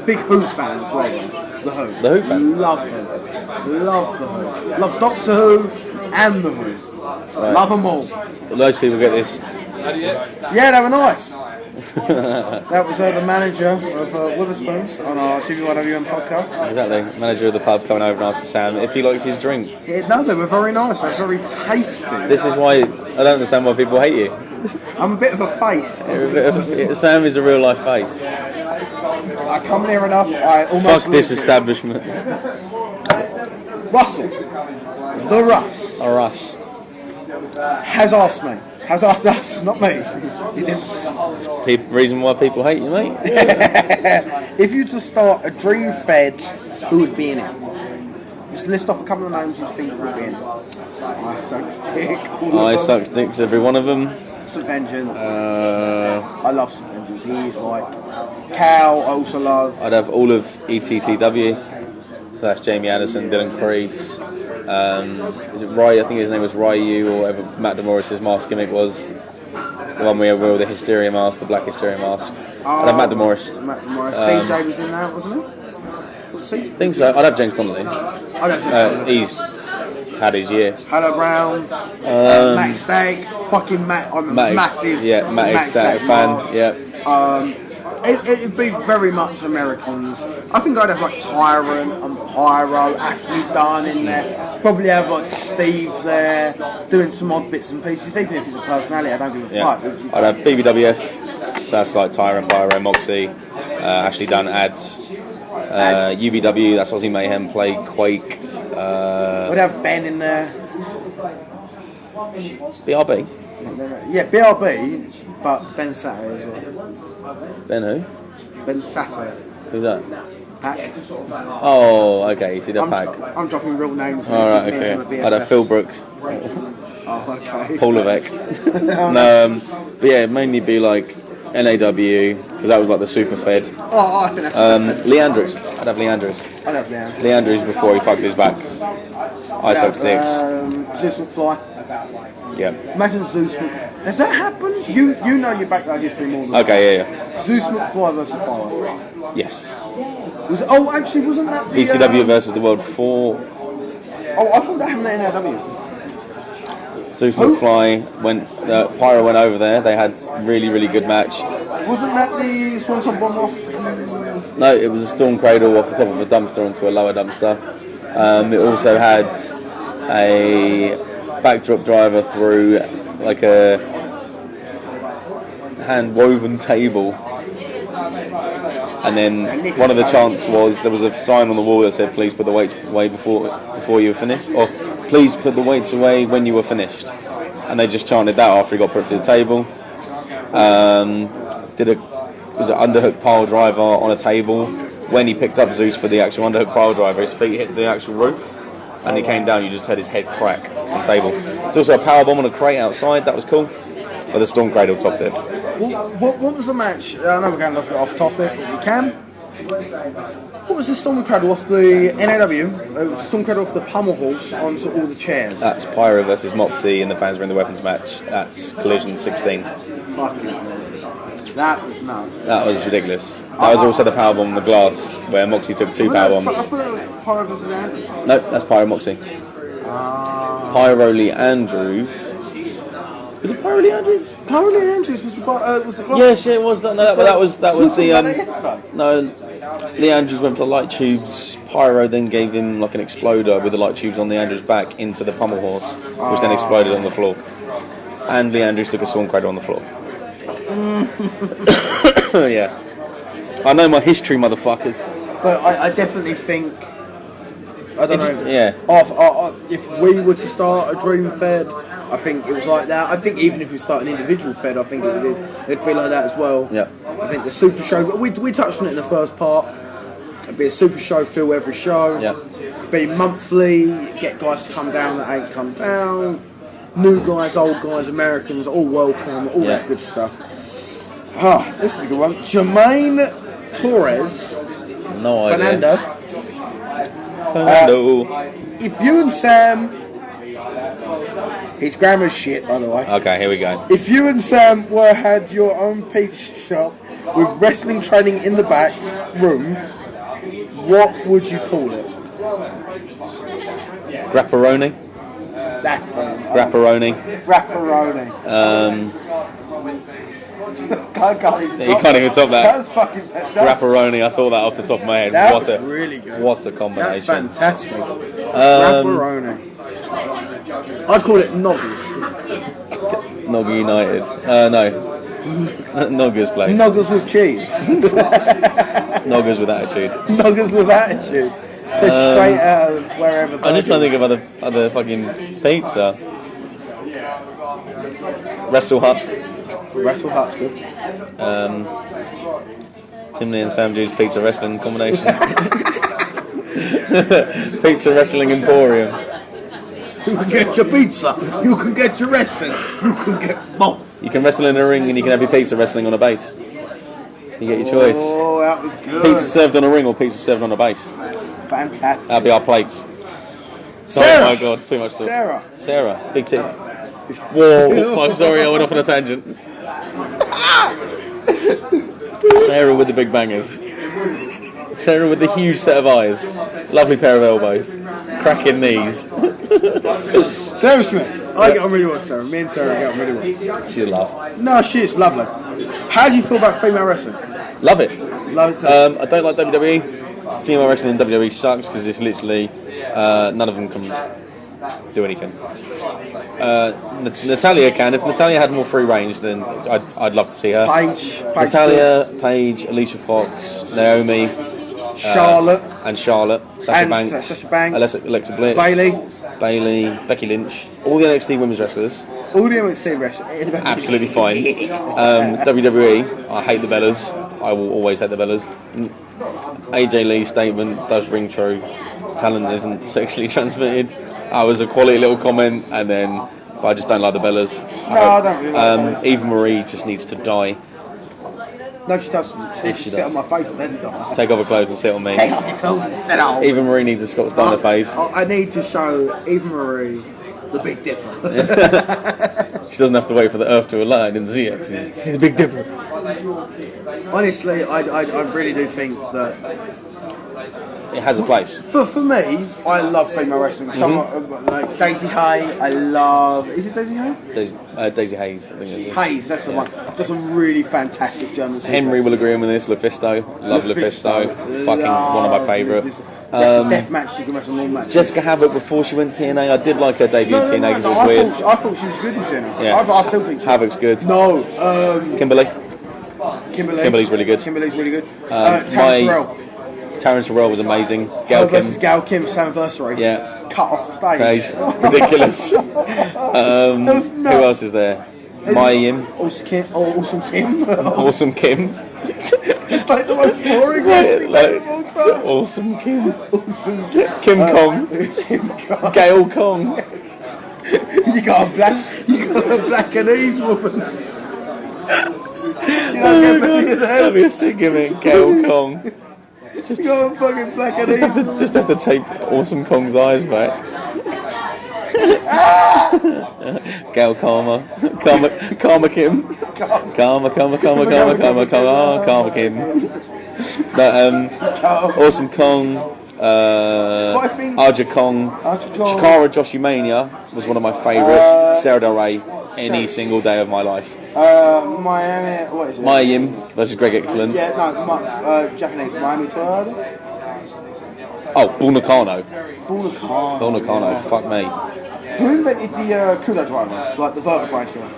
Big Who fan as well, though. The Who. The Who fan? Love Who. Love the Who. Love Doctor Who and the Who. Right. Love them all. So those people get this. Yeah, they were nice. That was the manager of Witherspoons on our GBYWN podcast. Exactly. Manager of the pub coming over and asking Sam if he likes his drink. Yeah, no, they were very nice. They were very tasty. This is why I don't understand why people hate you. I'm a bit of a face. Sam is a real life face. I come near enough, I almost Fuck this lose it. establishment. Russell, the Russ, Or us. has asked me. Has asked us, not me. He didn't. Reason why people hate you, mate? If you were to start a dream fed, who would be in it? Just list off a couple of names you think would be in it. I suck stick. I suck dicks, every one of them. St. Vengeance. I love St. Vengeance. He's like Cal. I also love. I'd have all of ETTW. So that's Jamie Addison, Dylan Creeds. Is it Ryu? I think his name was Ryu, or whatever Matt DeMorris's mask gimmick was. The one where the hysteria mask, the black hysteria mask. I'd have Matt DeMorris. Matt DeMorris. CJ was in that, wasn't he? I think so. I'd have James Connolly. I'd have James Connolly. He's had his year. Hello Brown. Matt Stagg. Fucking Matt. I'm a massive. Yeah, Matt Stagg fan. Yeah. It'd be very much Americans. I think I'd have like Tyrant and Pyro, Ashley Dunn in there. Probably have like Steve there, doing some odd bits and pieces. Even if he's a personality, I don't give a fuck. I'd have BBWF. So that's like Tyrant, Pyro, Moxie, Ashley Dunn, Ads. UBW, that's Aussie Mayhem, Plague, Quake. We'd have Ben in there. BRB. Yeah, BRB, but Ben Satter as well. Ben who? Ben Satter. Who's that? Pack. Oh, okay, you see that Pack. I'm dropping real names. Alright, okay. I'd have Phil Brooks. Oh, okay. Paul Levesque. But yeah, mainly be like NAW, because that was like the super fed. Oh, I think that's Lee Andrews. I'd have Lee Andrews. I'd have Lee Andrews. Lee Andrews before he fucked his back. I suck dicks. Zeus McFly. Yeah. Imagine Zeus McFly. Has that happened? You know your backyard history more than Okay, that. yeah. Zeus McFly versus Pyro. Yes. Actually, wasn't that the... ECW versus the World 4. Oh, I thought that happened at NAW. Zeus McFly Pyro went over there. They had really, really good match. Wasn't that the Swanton Bomb off the... No, it was a storm cradle off the top of a dumpster onto a lower dumpster. It also had a backdrop driver through like a hand woven table. And then one of the chants was, there was a sign on the wall that said, please put the weights away before you were finished, or please put the weights away when you were finished. And they just chanted that after he got put to the table. Was an underhook pile driver on a table. When he picked up Zeus for the actual underhook pile driver, his feet hit the actual roof, and he came down, you just heard his head crack on the table. There's also a power bomb on a crate outside, that was cool. But the storm cradle topped it. What was the match? I know we're going a little bit off topic, but we can. What was the storm cradle off the NAW? Storm cradle off the pommel horse onto all the chairs. That's Pyro versus Moxie, and the fans were in the weapons match. That's Collision 16. Fucking hell. That was nuts. That was ridiculous. That was also the powerbomb on the glass, where Moxie took two powerbombs. I thought it was Pyro versus Andrews. No, that's Pyro Moxie. Pyro Lee Andrews. Was it Pyro Lee Andrews? Pyro Lee Andrews was the glass. Yes, yeah, it was. No, that was the. No, Lee Andrews went for the light tubes. Pyro then gave him like an exploder with the light tubes on the Andrews back into the pommel horse, which then exploded on the floor. And Lee Andrews took a storm cradle on the floor. Yeah. I know my history, motherfuckers. But I definitely think... I don't know. Yeah. If we were to start a dream fed, I think it was like that. I think even if we start an individual fed, I think it'd be like that as well. Yeah. I think the super show... We touched on it in the first part. It'd be a super show, fill every show. Yeah. Be monthly, get guys to come down that ain't come down. New guys, old guys, Americans, all welcome, all that good stuff. This is a good one. Jermaine Torres. No idea. Fernando. If you and Sam... His grammar's shit, by the way. Okay, here we go. If you and Sam had your own pizza shop with wrestling training in the back room, what would you call it? Grapparoni. That's brilliant. Grapparoni. You can't even top that. That was fucking fantastic. Grapparoni, I thought that off the top of my head. That was really good. What a combination. That's fantastic. Grapparoni. I'd call it Noggers. Nogger United. No. Noggers place. Noggers with cheese. Noggers with attitude. Noggers with attitude. Straight out of wherever. I'm just trying to think of other fucking pizza. Wrestle Hut. Wrestle Hut's good. Timley and Sam Jude's pizza wrestling combination. Pizza wrestling emporium. You can get your pizza. You can get your wrestling. You can get both. You can wrestle in a ring and you can have your pizza wrestling on a base. You get your choice. Oh, that was good. Pizza served on a ring or pizza served on a base. Fantastic. That'll be our plates. Sarah. Oh my god, too much thought. Sarah. Big tits. Whoa, I'm sorry, I went off on a tangent. Sarah with the big bangers. Sarah with the huge set of eyes. Lovely pair of elbows. Cracking knees. Sarah Smith. I get on really well with Sarah. Me and Sarah get on really well. She'd laugh. No, she's lovely. How do you feel about female wrestling? Love it. Love it too. I don't like WWE. Female wrestling in WWE sucks because it's literally none of them can do anything. Natalia can. If Natalia had more free range, then I'd love to see her. Natalia, Paige, Alicia Fox, Naomi, Charlotte, Sasha Banks, Alexa Bliss, Bailey, Becky Lynch, all the NXT women's wrestlers. All the NXT wrestlers. Absolutely fine. WWE, I hate the Bellas. I will always hate the Bellas. AJ Lee's statement does ring true. Talent isn't sexually transmitted. That was a quality little comment, but I just don't like the Bellas. I don't really like Eva Marie just needs to die. No, she doesn't. She needs to sit on my face and then die. Take off her clothes and sit on me. Take off your clothes and sit on. Eva Marie needs a Scott Steiner face. I need to show Eva Marie the Big Dipper. She doesn't have to wait for the Earth to align in the Z-axis to see the Big Dipper. Honestly, I really do think that it has a place. For me, I love female wrestling. Like Daisy Hay, I love. Is it Daisy Hay? Daisy Hayes, I think it is. Hayes, that's the one. Just a really fantastic German. Henry will agree with this. Lufisto, love Lufisto. Fucking one of my favourites. Death match, she can wrestle all matches. Jessica Havoc before she went to TNA, I did like her debut in TNA because it was weird. I thought she was good in TNA. Yeah. I still think Havoc's good. No, Kimberly's really good. Kimberly's really good. Terrence Terrell was amazing. Gail Kim versus Gail Kim's anniversary. Yeah. Cut off the stage. Ridiculous. Who else is there? Maya Yim. Awesome Kim. Awesome Kim. It's like the most boring wrestling name of all time. Awesome Kim. Awesome Kim. Kim Kong. Gail Kong. You got a Blackanese woman. That'd be a sick gimmick. Gail Kong. You got a fucking Blackanese. Just have to tape Awesome Kong's eyes back. Gail Karma Kim. Karma Kim. Awesome Kong. Arja Kong. Chikara Joshimania was one of my favourites. Sarah Del Rey, any single day of my life. Miami, what is it? Maya Yim versus Greg Excellent. Yeah, no, Japanese. Miami Toyota? Oh, Bull Nakano. Bull Nakano, fuck me. Who invented the Kudo driver? Like the vertebraker?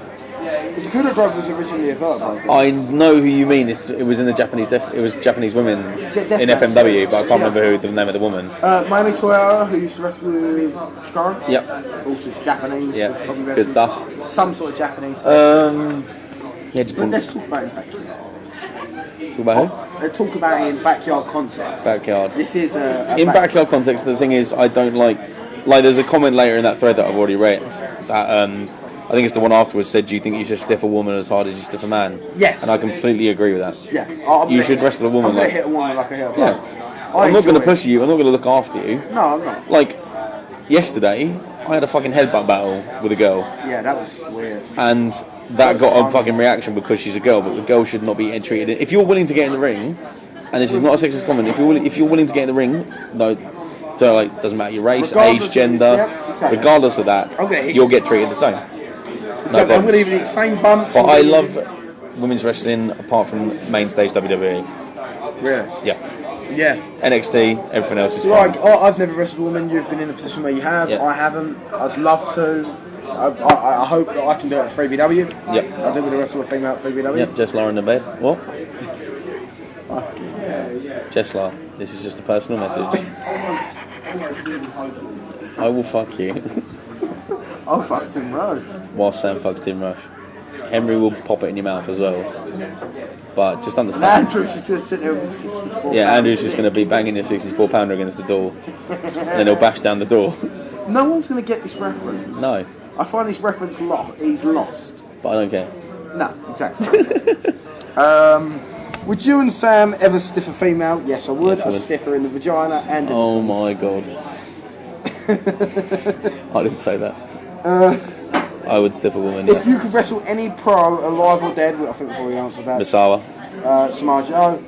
Because the Kudo driver was originally a vertebraker. I know who you mean. It was in the Japanese. It was Japanese women in FMW, but I can't remember who the name of the woman. Miami Toyota, who used to wrestle with Scar. Yep. Also Japanese. Yeah. Good stuff. Some sort of Japanese. Yeah. But let's talk about it in backyard. Talk about who? Let's talk about it in backyard context. Backyard. This is in backyard context. The thing is, I don't like. There's a comment later in that thread that I've already read that I think it's the one afterwards said, "Do you think you should stiff a woman as hard as you stiff a man?" Yes. And I completely agree with that. Yeah. You should wrestle a woman. I'm gonna hit a woman like I hit a bloke. I'm not going to push you. I'm not going to look after you. No, I'm not. Like yesterday, I had a fucking headbutt battle with a girl. Yeah, that was weird. And that got a fucking reaction because she's a girl, but the girl should not be treated. If you're willing to get in the ring, and this is not a sexist comment, if you're willing to get in the ring, no. So doesn't matter your race, age, gender, regardless of that, you'll get treated the same. I'm going to give you the same bump. But I love women's wrestling apart from main stage WWE. Really? Yeah. Yeah. NXT, everything else is Like, fine. I've never wrestled a woman. You've been in a position where you have. Yeah. I haven't. I'd love to. I hope that I can do it at 3BW. Yep. I do want to wrestle a female at 3BW. Yep, Jesslar in the bed. What? Fucking Jesslar, this is just a personal message. I will fuck you. Oh, fuck Tim Rush. Whilst Sam fucks Tim Rush. Henry will pop it in your mouth as well. But just understand. Andrew's just going to sit there with a 64. Yeah, Andrew's just going to be banging your 64 pounder against the door. And then he'll bash down the door. No one's going to get this reference. No, I find this reference he's lost. but I don't care. No, exactly. Would you and Sam ever stiff a female? Yes, I would. Yes, I I'd would. stiff her in the vagina and in Oh the my god. I didn't say that. I would stiff a woman. If you could wrestle any pro, alive or dead, I think we've already answered that. Misawa. Samoa Joe.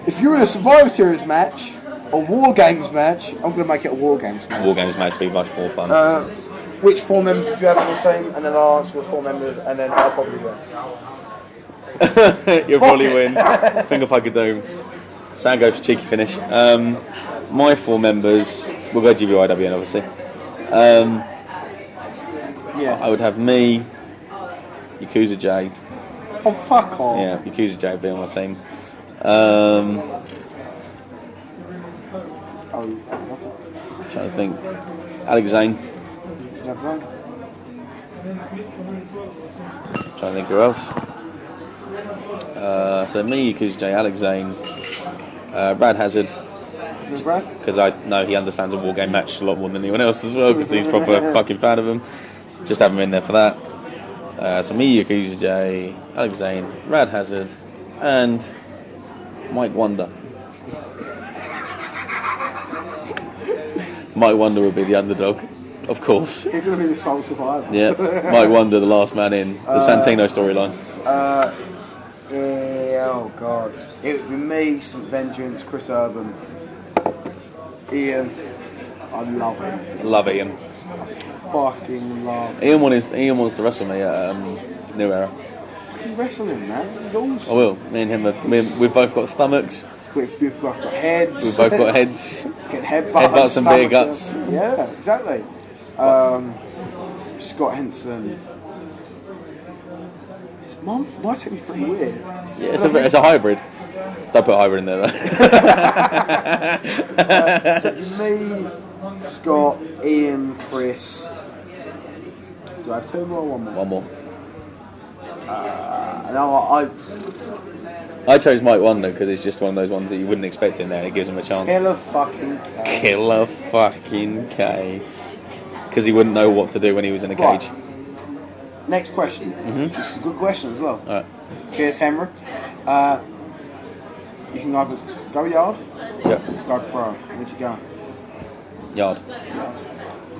If you were in a Survivor Series match, a War Games match, I'm going to make it a War Games match. War Games match would be much more fun. Which 4 members would you have on your team? And then I'll answer with 4 members, and then I'll probably win. You'll probably win. Finger poker doom. Sam goes for cheeky finish. My 4 members, we'll go GBYWN obviously. Yeah. I would have me, Yakuza J. Oh, fuck off. Yeah, Yakuza J would be on my team. Trying to think. Alex Zane. Is that fine? Trying to think who else. So me, Yakuza J, Alex Zane, Brad Hazard, Is Brad? because I know he understands a war game match a lot more than anyone else as well, because he's proper fucking fan of him. Just have him in there for that. So me, Yakuza J, Alex Zane, Brad Hazard, and Mike Wonder. Mike Wonder would be the underdog, of course. He's going to be the sole survivor. Yeah, Mike Wonder, the last man in. The Santino storyline. Yeah, oh god. It would be me, St. Vengeance, Chris Urban, Ian. I love it. Love Ian. Fucking love it. Ian wants to wrestle me at New Era. Fucking wrestle him, man. He's awesome. I will. Me and him, we've both got stomachs. We've both got heads. We've both got heads. Get headbutts Headbutts and beer stomachs. guts. Yeah, exactly. Scott Henson. My team's pretty weird. Yeah, it's a hybrid. Don't put hybrid in there though. So me, Scott, Ian, Chris. Do I have 2 more or 1 more? One more. No, I chose Mike Wonder because it's just one of those ones that you wouldn't expect in there. It gives him a chance. Killer fucking K. Killer fucking K. Because he wouldn't know what to do when he was in a cage. Right. Next question. This is a good question as well. Alright. Cheers, Henry. You can either go yard, Yep. go pro. Where'd you go? Yard.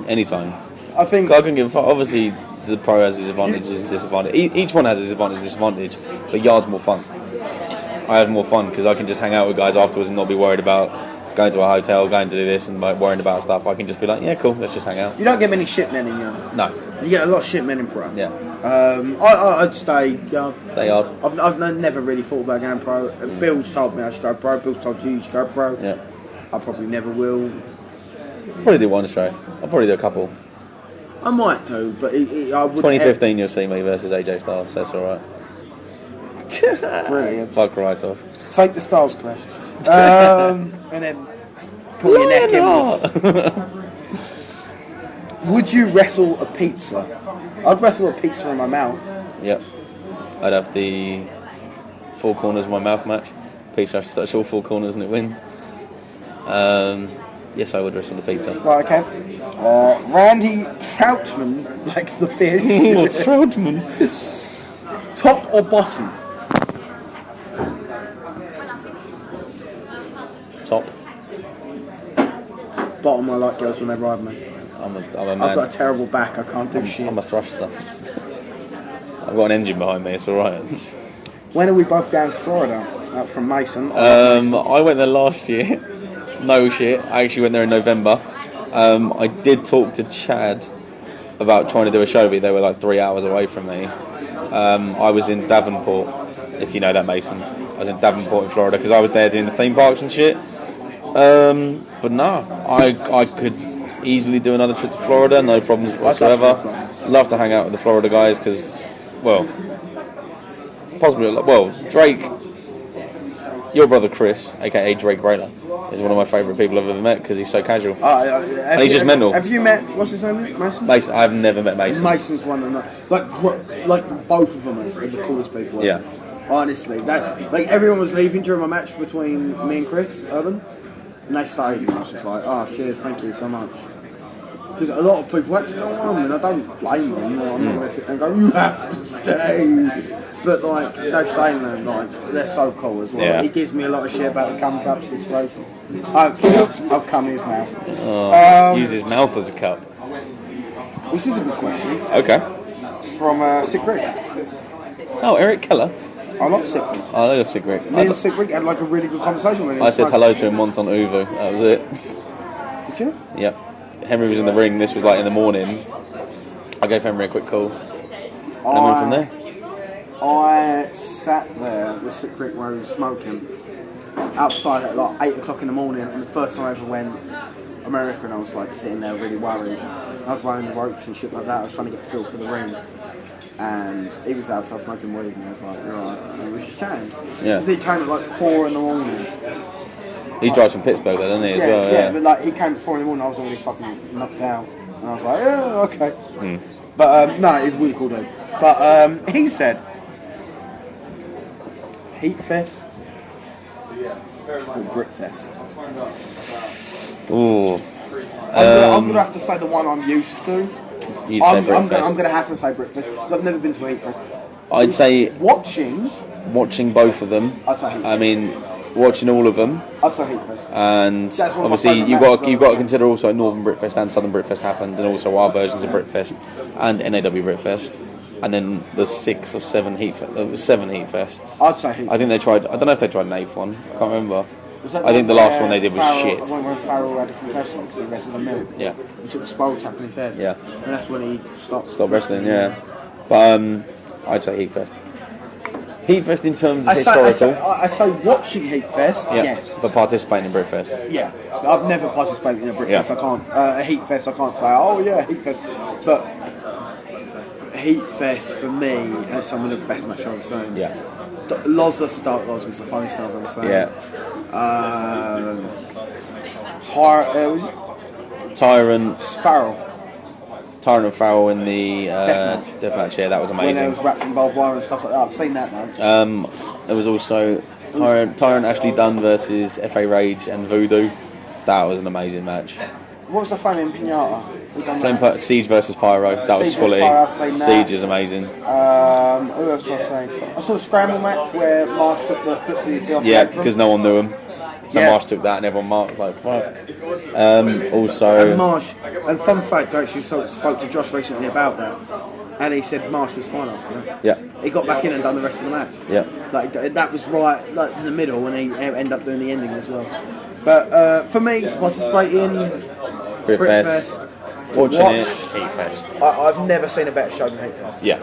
Anytime. I think. I can give. Obviously, the pro has his advantages and disadvantages. Each one has his advantage and disadvantage, but yard's more fun. I have more fun because I can just hang out with guys afterwards and not be worried about going to a hotel, going to do this, and like worrying about stuff. I can just be like, yeah, cool, let's just hang out. You don't get many shit men in yard. No. You get a lot of shit men in pro. Yeah. I'd stay yard. Stay yard. I've never really thought about going pro. Bill's told me I should go pro. Bill's told you should go pro. Yeah. I probably never will. Probably do one show. I'll probably do a couple. I might do, but I would. 2015, you'll see me versus AJ Styles. So that's all right. Brilliant. Fuck right off. Take the Styles Clash. And then pull your neck in. Would you wrestle a pizza? I'd wrestle a pizza in my mouth. Yep. I'd have the 4 corners of my mouth match. Pizza has to touch all 4 corners and it wins. Yes, I would wrestle the pizza. Right, okay. Randy Troutman, like the fish. Troutman. Top or bottom? Top. Bottom, I like girls when they ride me. I'm a man. I've got a terrible back, I can't do shit. I'm a thruster. I've got an engine behind me, it's alright. When are we both going to Florida? From Mason. I went there last year. No shit. I actually went there in November. I did talk to Chad about trying to do a show, but they were like 3 hours away from me. I was in Davenport, if you know that, Mason. I was in Davenport in Florida because I was there doing the theme parks and shit But no, I could easily do another trip to Florida, no problems whatsoever. Love to hang out with the Florida guys because, well, possibly, well, Drake, your brother Chris, aka Drake Rayler, is one of my favourite people I've ever met because he's so casual. And he's just mental. Have you met, what's his name, Mason? Mason, I've never met Mason. Mason's one of the, like both of them are the coolest people. Yeah. Honestly, like everyone was leaving during my match between me and Chris Urban, and they stayed, and I was just like, oh, cheers, thank you so much. Because a lot of people had to go home, and I don't blame them. I'm not going to sit there and go, you have to stay. But like they're saying them, like they're so cool as well. Yeah. He gives me a lot of shit about the cum cup situation. I'll cum in his mouth. Use his mouth as a cup. This is a good question. Okay. From Sick Rick. Oh, Eric Keller. I love Sick Rick. I know Sick Rick. Me and Sick Rick had like a really good conversation with him. I said hello to him once on Uvu. That was it. Did you? Yep. Henry was in the ring. This was like in the morning. I gave Henry a quick call. And I went from there. I sat there with Sick Rick where he was smoking outside at like 8 o'clock in the morning, and the first time I ever went America, and I was like sitting there really worried. I was running the ropes and shit like that. I was trying to get feel for the ring, and he was outside smoking weed, and I was like, "You're right." And we was just chatting. Yeah. Because he came at like 4 in the morning. He drives from Pittsburgh, though, doesn't he? As well, yeah, but like he came at 4 in the morning. I was already fucking knocked out, and I was like, "Yeah, okay." Mm. But no, he's a really cool dude. But he said, Heat Fest or Brit Fest? Ooh. I'm gonna have to say the one I'm used to. You'd say Brit Fest. I'm gonna have to say Brit Fest because I've never been to a Heat Fest. I'd say watching both of them. I'd say Heat Fest. I mean, watching all of them. I'd say Heat Fest. And obviously you've got to consider also Northern Britfest and Southern Britfest happened, and also our versions of Britfest and NAW Britfest, and then the 6 or 7 Heat Fests. I'd say Heat Fest. I think they tried. I don't know if they tried an 8th one. I can't remember. I think the last one they did was shit. When Farrell had a concussion because he wrestled a mill. Yeah. He took the spiral tap in his head. Yeah. And that's when he stopped wrestling. Yeah. But I'd say Heat Fest. Heat Fest in terms of historical. I say watching Heat Fest, yeah, yes. But participating in Britfest. Yeah. I've never participated in a Britfest. Yeah. I can't. A Heat Fest, I can't say, oh yeah, Heat Fest. But Heat Fest for me has some of the best matches I've ever seen. Yeah. Loz vs Dark Loz is the funniest stuff I've ever seen. Yeah. Tyrant. Tyrant and Farrell in the deathmatch. Yeah, that was amazing. When there was wrapped in barbed wire and stuff like that. I've seen that match. There was also Tyrant Ashley Dunn versus FA Rage and Voodoo. That was an amazing match. What was the flame in Pinata? Siege versus Pyro. That was quality. Siege is amazing. Who else was I saying? I saw the scramble match where Marsh took the foot PDT off. Yeah, because no one knew him. So Marsh took that and everyone marked like fuck. Also. And Marsh, and fun fact, I actually spoke to Josh recently about that, and he said Marsh was fine after that. Yeah. He got back in and done the rest of the match. Yeah. Like that was right, like in the middle, and he ended up doing the ending as well. But for me, to participate in Britfest, watching it, Heat Fest. I've never seen a better show than Heat Fest. Yeah.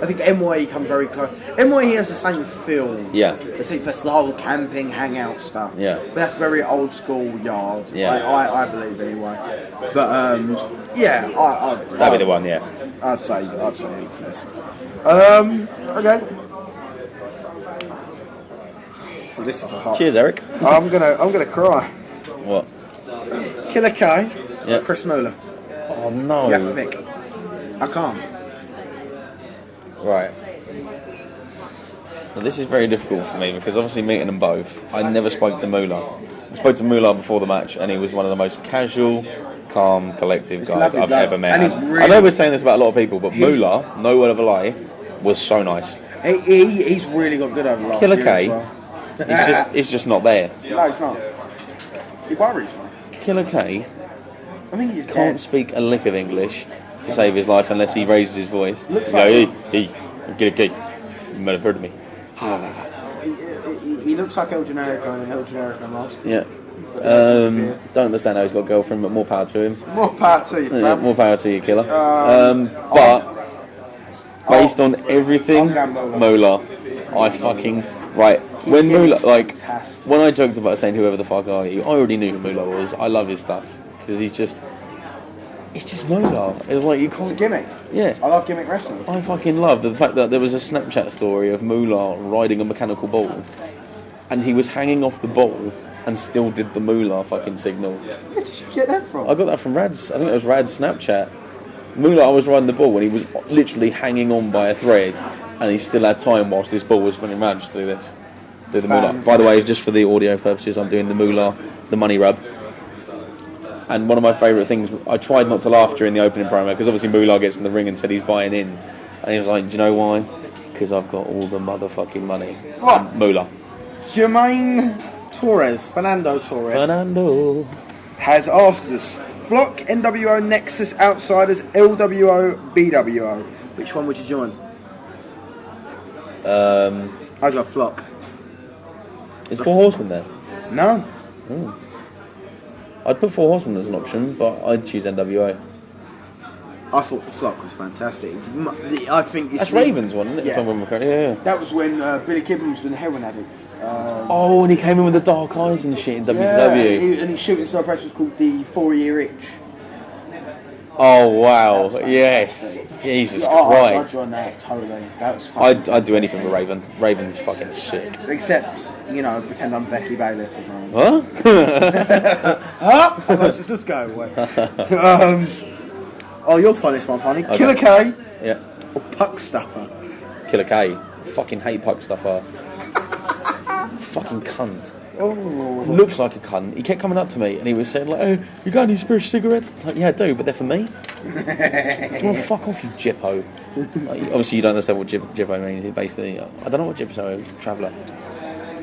I think NYE come very close. NYE has the same feel. Yeah. As Heat Fest, the whole camping, hangout stuff. Yeah. But that's very old school yard. Yeah. I believe anyway. But yeah, that'd be the one. Yeah. I'd say Heat Fest. Okay. This is a hot. Cheers, Eric. I'm gonna cry. What? Killer K. Yeah. Chris Muller. Oh no. You have to pick. I can't. Right. Well, this is very difficult for me because obviously meeting them both, I never spoke to Moolah. I spoke to Moolah before the match, and he was one of the most casual, calm, collective guys I've ever met. I know we're saying this about a lot of people, but Moolah, no word of a lie, was so nice. He's really got good over the last Killer year K, as well. he's just not there. No, it's not. He worries me. Killer K I think he's can't speak a lick of English to save his life unless he raises his voice. Looks like hey, Killer K, you might have heard of me. He looks like El Generico in an El Generico mask. Yeah. Don't understand how he's got a girlfriend, but more power to him. More power to you, yeah, more power to you, Killer. But based on everything, Mola, I fucking Right, when getting Moolah, like, fantastic. when I joked about saying whoever the fuck are you, I already knew who Moolah was. I love his stuff because it's just Moolah. It's like you can't. It's a gimmick. Yeah. I love gimmick wrestling. I fucking love the fact that there was a Snapchat story of Moolah riding a mechanical bull, and he was hanging off the bull and still did the Moolah fucking signal. Where did you get that from? I got that from Rad's. I think it was Rad's Snapchat. Moolah was riding the bull and he was literally hanging on by a thread, and he still had time whilst this bull was spinning around just to do this. Do the Moolah. By the way, just for the audio purposes, I'm doing the Moolah, the money rub. And one of my favourite things, I tried not to laugh during the opening promo because obviously Moolah gets in the ring and said he's buying in, and he was like, "Do you know why? Because I've got all the motherfucking money." What? Moolah. Fernando Torres, has asked us, Flock, NWO, Nexus, Outsiders, LWO, BWO. Which one would you join? I'd go Flock. Is Four Horsemen there? No. I'd put Four Horsemen as an option, but I'd choose NWO. I thought the Flock was fantastic. I think it's That's Ravens one, isn't it? Yeah. If I remember correctly. Yeah. That was when Billy Kidman was doing the heroin addicts. Oh, and he came in with the dark eyes and shit in WCW. Yeah, and his shooting star press was called the 4-Year Itch. Oh wow! Yes, Jesus I'd Christ! join that totally. That was fun. I'd do anything with Raven. Raven's fucking sick. Except, pretend I'm Becky Bayless or something. Huh? Let's just go away. You'll find this one funny. Okay. Killer K Yeah. or Puck Stuffer? Killer K. Fucking hate Puck Stuffer. Fucking cunt. Oh. Looks like a cunt. He kept coming up to me and he was saying like, "Oh, you got any spare cigarettes?" It's like, "Yeah, I do, but they're for me." Do you want to fuck off, you jippo? Like, obviously, you don't understand what jippo means. He basically, I don't know what jippo. Traveller.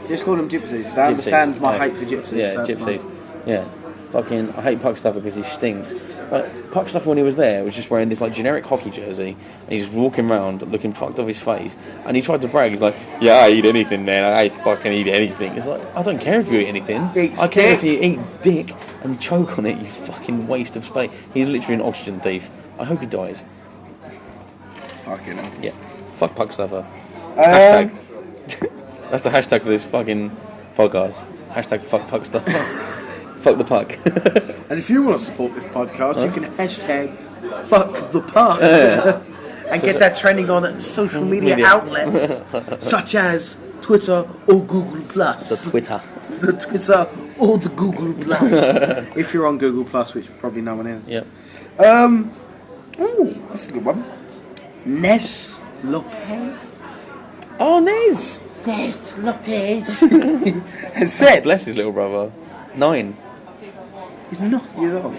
Just call them gypsies. They understand my hate for gypsies. Yeah, so that's gypsies. fine. Yeah. Fucking, I hate Puck Stuffer because he stinks. But Puck Stuffer, when he was there, was just wearing this like generic hockey jersey, and he's walking around looking fucked off his face. And he tried to brag. He's like, "Yeah, I eat anything, man. I fucking eat anything." It's like, I don't care if you eat anything. I care if you eat dick and choke on it. You fucking waste of space. He's literally an oxygen thief. I hope he dies. Fucking hell. Yeah. Fuck Puck Stuffer. Hashtag. That's the hashtag for this fucking podcast. Hashtag fuck Puck Stuffer. Fuck the puck. And if you want to support this podcast, you can hashtag fuck the puck and get that trending on social media outlets such as Twitter or Google Plus. The Twitter. The Twitter or the Google Plus. If you're on Google Plus, which probably no one is. Yep. Ooh, that's a good one. Nes Lopez. Oh, Nez. Nes Lopez has said Bless his little brother. 9. he's 9 years old.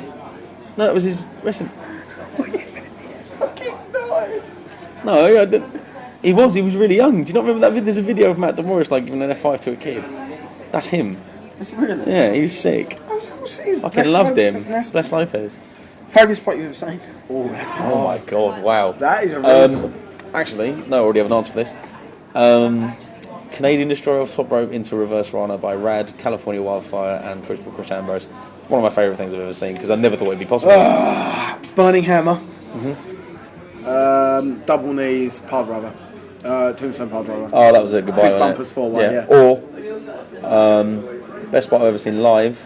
No, that was his wrestling. He's fucking 9. No, he was really young. Do you not remember that video? There's a video of Matt DeMorris like giving an F5 to a kid. That's him. That's really? Yeah, he was sick. Oh, of course he is. I fucking loved him. Bless Lopez. Favourite spot you've ever seen? Oh, that's hard. Oh my god, wow. That is a real... Actually, no, I already have an answer for this. Canadian Destroyer off top rope into reverse Rana by Rad, California Wildfire, and Chris Ambrose. One of my favourite things I've ever seen because I never thought it'd be possible. Burning Hammer. Double knees, pile driver. Tombstone pile driver. Oh, that was a goodbye. Big bumpers 4-1, yeah. Or best spot I've ever seen live.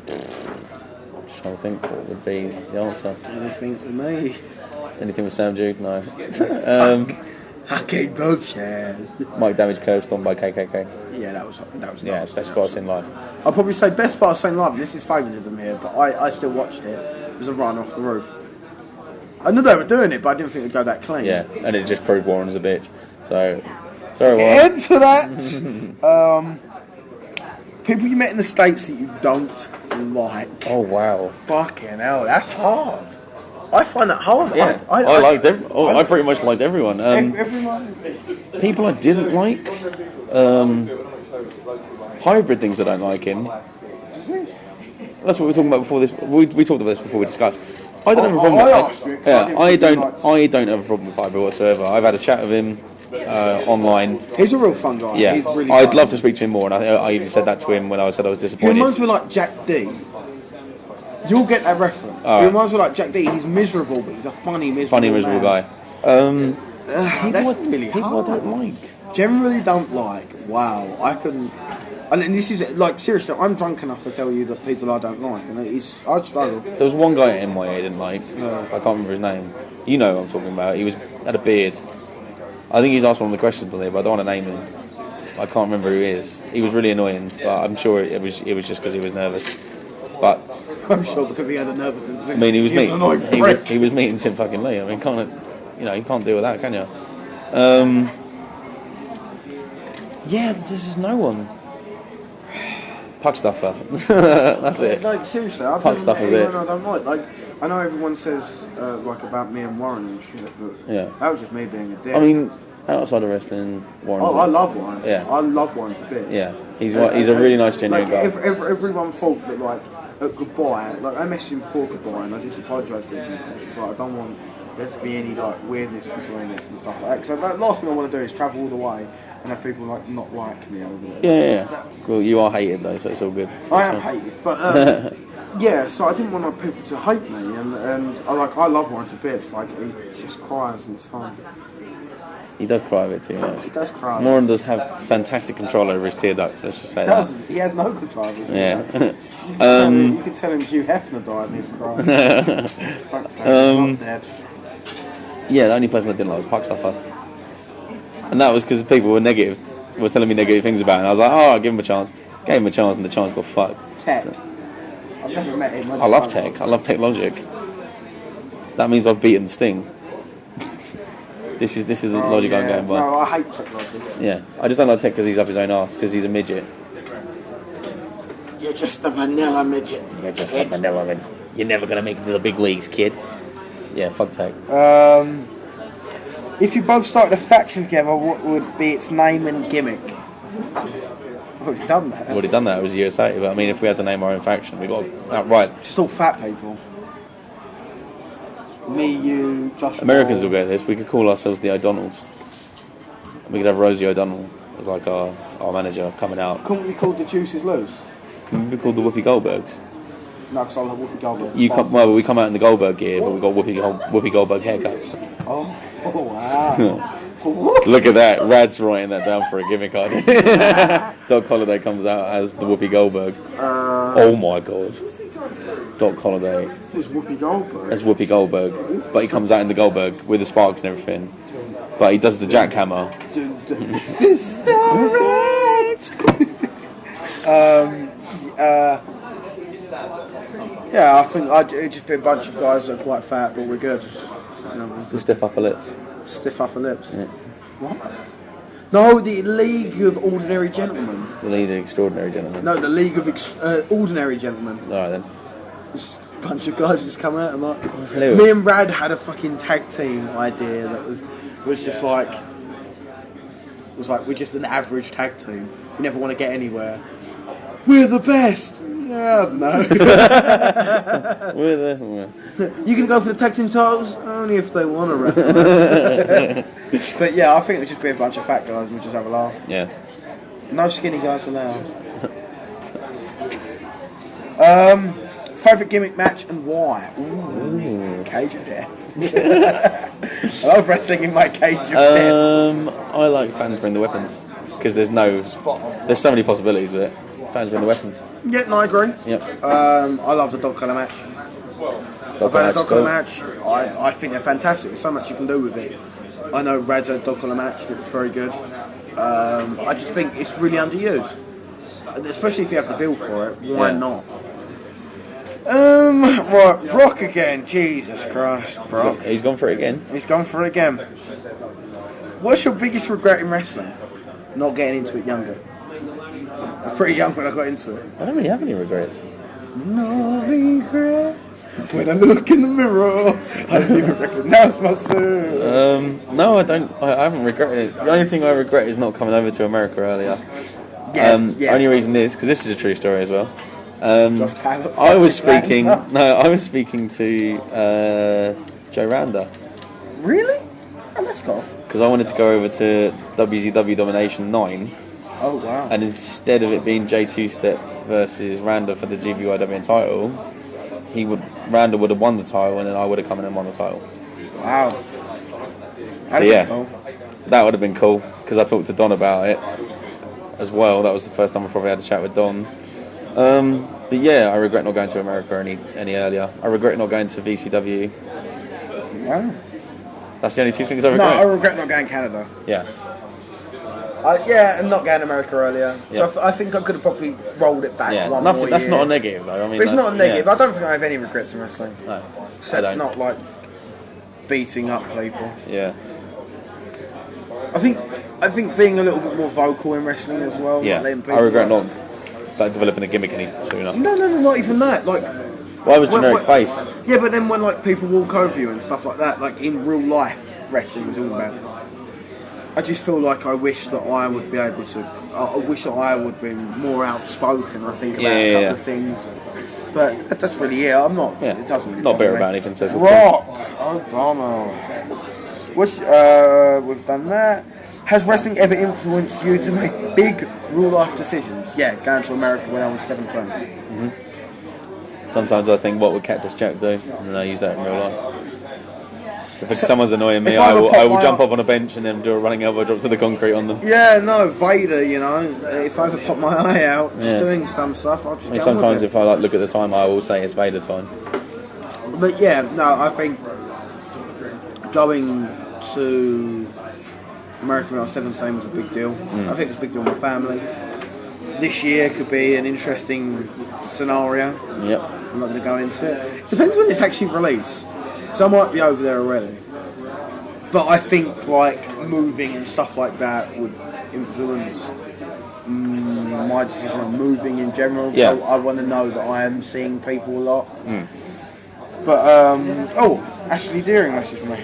I'm just trying to think what would be the answer. Anything with me. Anything with Sam Duke? No. I gave both chairs. Mike Damage Curve stomped by KKK. Yeah, that was Yeah, nice. best spot I've seen live. I'll probably say best part I've seen live. This is favouritism here, but I still watched it. It was a run off the roof. I knew they were doing it, but I didn't think it'd go that clean. Yeah, and it just proved Warren's a bitch. So, sorry, Warren. Into that. People you met in the States that you don't like. Oh wow. Fucking hell, that's hard. I find that hard. Yeah, I liked I pretty much liked everyone. Everyone. People I didn't like. Hybrid things I don't like him. That's what we were talking about before this. We talked about this before we discussed. I don't have a problem. I don't have a problem with hybrid whatsoever. I've had a chat with him online. He's a real fun guy. Yeah, He's really I'd fun. love to speak to him more, and I even said that to him when I said I was He disappointed. reminds me like Jack D. You'll get that reference. He reminds me like Jack D. He's miserable, but he's a funny miserable Funny miserable man. guy. That's really people hard. I don't like. Generally don't like. Wow, I couldn't. And this is like seriously, I'm drunk enough to tell you that people I don't like, and I'd struggle. There was one guy at NYA I didn't like. Yeah. I can't remember his name. You know what I'm talking about. He had a beard. I think he's asked one of the questions on there, but I don't want to name him. I can't remember who he is. He was really annoying, but I'm sure it was just because he was nervous. But I'm sure because he had a nervous. I mean, he was an annoying prick. he was meeting Tim fucking Lee. I mean, you can't deal with that, can you? Yeah, there's just no one. Puck stuffer. That's it. Like seriously, I've Puck never stuff met is it. anyone I don't like. Like I know everyone says like about me and Warren and shit, but Yeah. that was just me being a dick. I mean, outside of wrestling, Warren. I love Warren. Yeah. I love Warren to bits. Yeah, he's a really nice, genuine guy. Everyone thought that like at goodbye, like I messaged him before goodbye and I just apologised for everything. It's just like I don't want there to be any like weirdness between us and stuff like that. Because the last thing I want to do is travel all the way and have people like not like me over there. Yeah. Well, you are hated though, so it's all good. I am hated, but yeah. So I didn't want like, people to hate me, and I love Warren to bits. Like he just cries and it's fun. He does cry a bit too much. He does cry. Warren does have fantastic control over his tear ducts. Let's just say that. He has no control of his Yeah. You could tell him Hugh Hefner died and he'd cry. Fuck's sake, he's not dead. Yeah, the only person I didn't like was Puck Stuffer. And that was because people were telling me negative things about him. I was like, oh, I'll give him a chance. Gave him a chance and the chance got fucked. Tech. So, I've never met him. I love Tech. I love Tech Logic. That means I've beaten Sting. This is the logic I'm going by. No, I hate Tech Logic. Yeah, I just don't like Tech because he's up his own arse, because he's a midget. You're just a vanilla midget. You're just a vanilla midget. You're never going to make it to the big leagues, kid. Yeah, fuck Tech. If you both started a faction together, what would be its name and gimmick? I've already done that. We've already done that, it was USA, but I mean, if we had to name our own faction, we got that right. Just all fat people. Me, you, Josh. Americans will get this. We could call ourselves the O'Donnells. We could have Rosie O'Donnell as like our manager coming out. Couldn't we be called the Juices Loose? Could we be called the Whoopi Goldbergs? No, because I love Whoopi Goldberg. We come out in the Goldberg gear, but we got Whoopi Goldberg haircuts. Oh wow. Look at that. Rad's writing that down for a gimmick idea. Doc Holliday comes out as the Whoopi Goldberg. Oh my god. Doc Holliday. Who's Whoopi Goldberg? As Whoopi Goldberg. But he comes out in the Goldberg with the sparks and everything. But he does the jackhammer. Sister yeah, I think it'd just be a bunch of guys that are quite fat, but we're good. The stiff upper lips. Stiff upper lips. Yeah. What? No, the League of Ordinary Gentlemen. The League of Extraordinary Gentlemen. No, the League of Ordinary Gentlemen. Alright then. Just a bunch of guys just come out and like. Hello. Me and Rad had a fucking tag team idea that was just like. It was like we're just an average tag team. We never want to get anywhere. We're the best. Yeah, no. You can go for the tag team titles only if they want to wrestle us. But yeah, I think it would just be a bunch of fat guys and we'd just have a laugh. Yeah. No skinny guys allowed. Favourite gimmick match and why? Ooh. Cage of Death. I love wrestling in my cage of death. I like fans bring the weapons because there's so many possibilities with it. Fans bring the weapons. Yeah, no, I agree. Yep. I love the dog collar match. I've had a dog collar match. I think they're fantastic. There's so much you can do with it. I know Rad's had a dog collar match. It was very good. I just think it's really underused, and especially if you have the bill for it. Why not? Right, Brock again. Jesus Christ, Brock. He's gone for it again. He's gone for it again. What's your biggest regret in wrestling? Not getting into it younger. I was pretty young when I got into it. I don't really have any regrets. No regrets. When I look in the mirror, I don't even recognise myself. No, I don't. I haven't regretted it. The only thing I regret is not coming over to America earlier. The only reason is because this is a true story as well. I was speaking to Joe Randa. Really? Oh, let's go. Because I wanted to go over to WCW Domination 9. Oh wow! And instead of it being J2 Step versus Randa for the GBYWN title, Randa would have won the title, and then I would have come in and won the title. Wow! So yeah, that would have been cool because I talked to Don about it as well. That was the first time I probably had a chat with Don. But yeah, I regret not going to America any earlier. I regret not going to VCW. No. That's the only two things I regret. No, I regret not going to Canada. Yeah. Yeah, and not going to America earlier. Yeah. So I think I could have probably rolled it back one more That's year. not a negative though. I mean, But it's not a negative. Yeah. I don't think I have any regrets in wrestling. No, Except I don't. not like beating up people. Yeah. I think being a little bit more vocal in wrestling as well. Yeah. Like letting people I regret not developing a gimmick any sooner. No, not even that. Like, Why was generic face? Yeah, but then when like people walk over you and stuff like that, like in real life, wrestling was all about. I just feel like I wish that I would be able to. I wish that I would be more outspoken. I think about a couple of things, but that's really it. I'm not. Yeah. It doesn't really. Not bother bitter me. about anything. Says Rock Obama. Which we've done that. Has wrestling ever influenced you to make big real life decisions? Yeah, going to America when I was 17. Mm-hmm. Sometimes I think, what would Cactus Jack do? And then I use that in real life. If someone's annoying me, I will jump up on a bench and then do a running elbow drop to the concrete on them. Yeah, no, Vader, you know. If I ever pop my eye out, just doing some stuff, I'll just go sometimes with it. if I look at the time, I will say it's Vader time. But yeah, no, I think going to America when I was 17 was a big deal. I think it was a big deal with my family. This year could be an interesting scenario. Yep. I'm not going to go into it. Depends when it's actually released. So I might be over there already. But I think like moving and stuff like that would influence my decision on moving in general. Yeah. So I want to know that I am seeing people a lot. But Ashley Deering messaged me.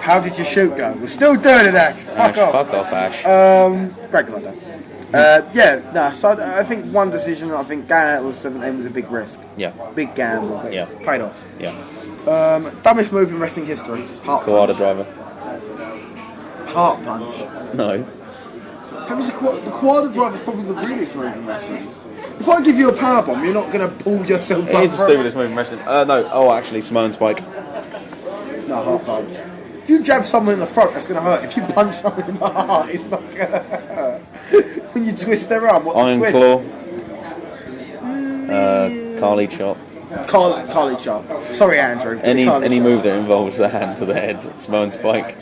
How did your shoot go? We're still doing it, Ash. Fuck off. Fuck off, Ash. Regular. So I think one decision, I think going out with 17 was a big risk. Yeah. Big gamble, but paid off. Yeah. Dumbest move in wrestling history. Heart Koala punch. driver. Heart punch. No. The Koala driver is probably the realest move in wrestling. If I give you a powerbomb, you're not going to pull yourself up. It is the stupidest move in wrestling. No. Oh, actually, Samoan Spike. No, heart punch. If you jab someone in the front, that's going to hurt. If you punch someone in the heart, it's not going to hurt. When you twist their arm, what Iron twist? Claw. Carly Chop. Carly chop. Sorry, Andrew. Any move that involves the hand to the head. Samoan Spike.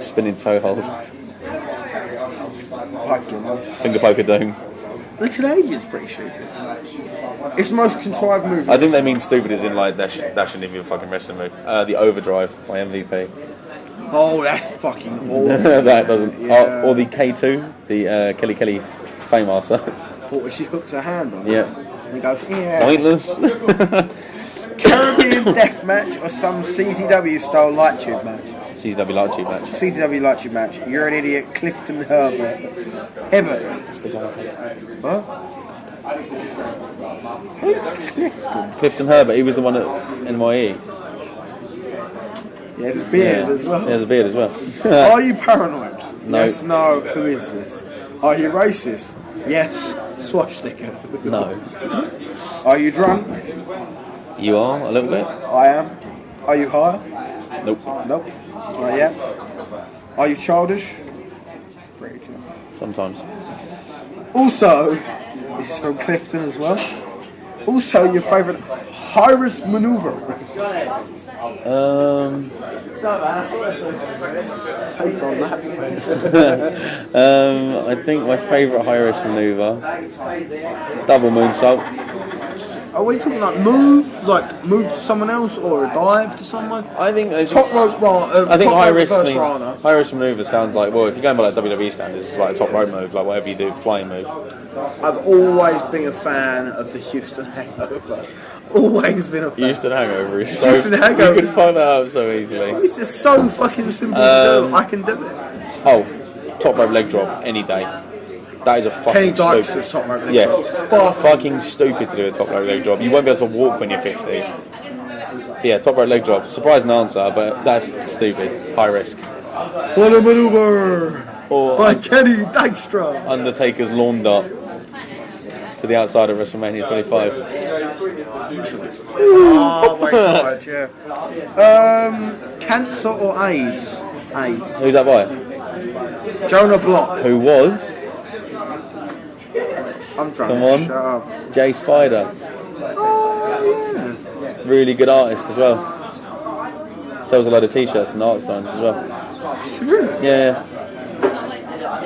Spinning toe hold. Fucking. Finger poker dome. The Canadian's pretty stupid. It's the most contrived move. I think they mean stupid as in like that shouldn't even be a fucking wrestling move. The overdrive by MVP. Oh, that's fucking awful. That doesn't. Yeah. Or the K2, the Kelly Faymaster. What, she hooked her hand on? Yeah. And he goes, yeah. Pointless. Caribbean death match or some CZW style light tube match? CZW light tube match. CZW light tube match. You're an idiot. Clifton Herbert. That's the guy. What? Who's Clifton? Clifton Herbert. He was the one at NYE. He has a beard as well. He has a beard as well. Are you paranoid? No. Yes, no. Who is this? Are you racist? Yes. Swastika. No. Are you drunk? You are a little bit. I am. Are you high? Nope. Nope. Not yet. Are you childish? Pretty child. Sometimes. Also, this is from Clifton as well. Also, your favourite high-risk manoeuvre. Take on that. I think my favourite high risk manoeuvre, double moonsault. Are we talking like move to someone else or a dive to someone? I think Top rope, I think top high rope risk reverse means rana. high risk manoeuvre sounds like, well, if you're going by like WWE standards, it's like a top rope move, like whatever you do, flying move. I've always been a fan of the Houston Hangover. Always been a fan. Houston Hangover is so. Houston Hangover. You can find that out so easily. It's just so fucking simple to do. I can do it. Oh, top rope leg drop any day. That is a fucking Kenny Dyks's stupid. top rope leg Yes, drop. fucking stupid to do a top rope leg drop. You won't be able to walk when you're 50. Yeah, top rope leg drop. Surprising answer, but that's stupid. High risk. What a maneuver Or by Kenny Dykstra. Undertaker's lawn dart to to the outside of WrestleMania 25. Oh my god, yeah. Cancer or AIDS? AIDS. Who's that by? Jonah Block. Who was? I'm drunk. Come on. Shut up. Jay Spider. Oh, yeah. Really good artist as well. Sells a load of t-shirts and art signs as well. Yeah.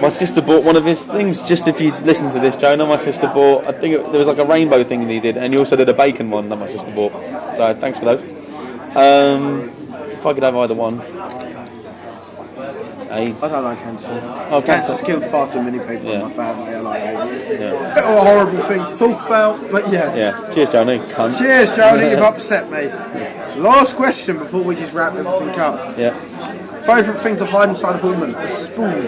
My sister bought one of his things. Just if you listen to this, Jonah, my sister bought. I think there was like a rainbow thing that he did, and he also did a bacon one that my sister bought. So thanks for those. If I could have either one. AIDS. I don't like cancer. Oh, Cancer's killed far too many people in my family. I like AIDS. Yeah. Bit of a horrible thing to talk about, but yeah. Yeah. Cheers, Jonah. Cunt. Cheers, Joni. You've upset me. Last question before we just wrap everything up. Yeah. Favourite thing to hide inside of a woman? The spoon.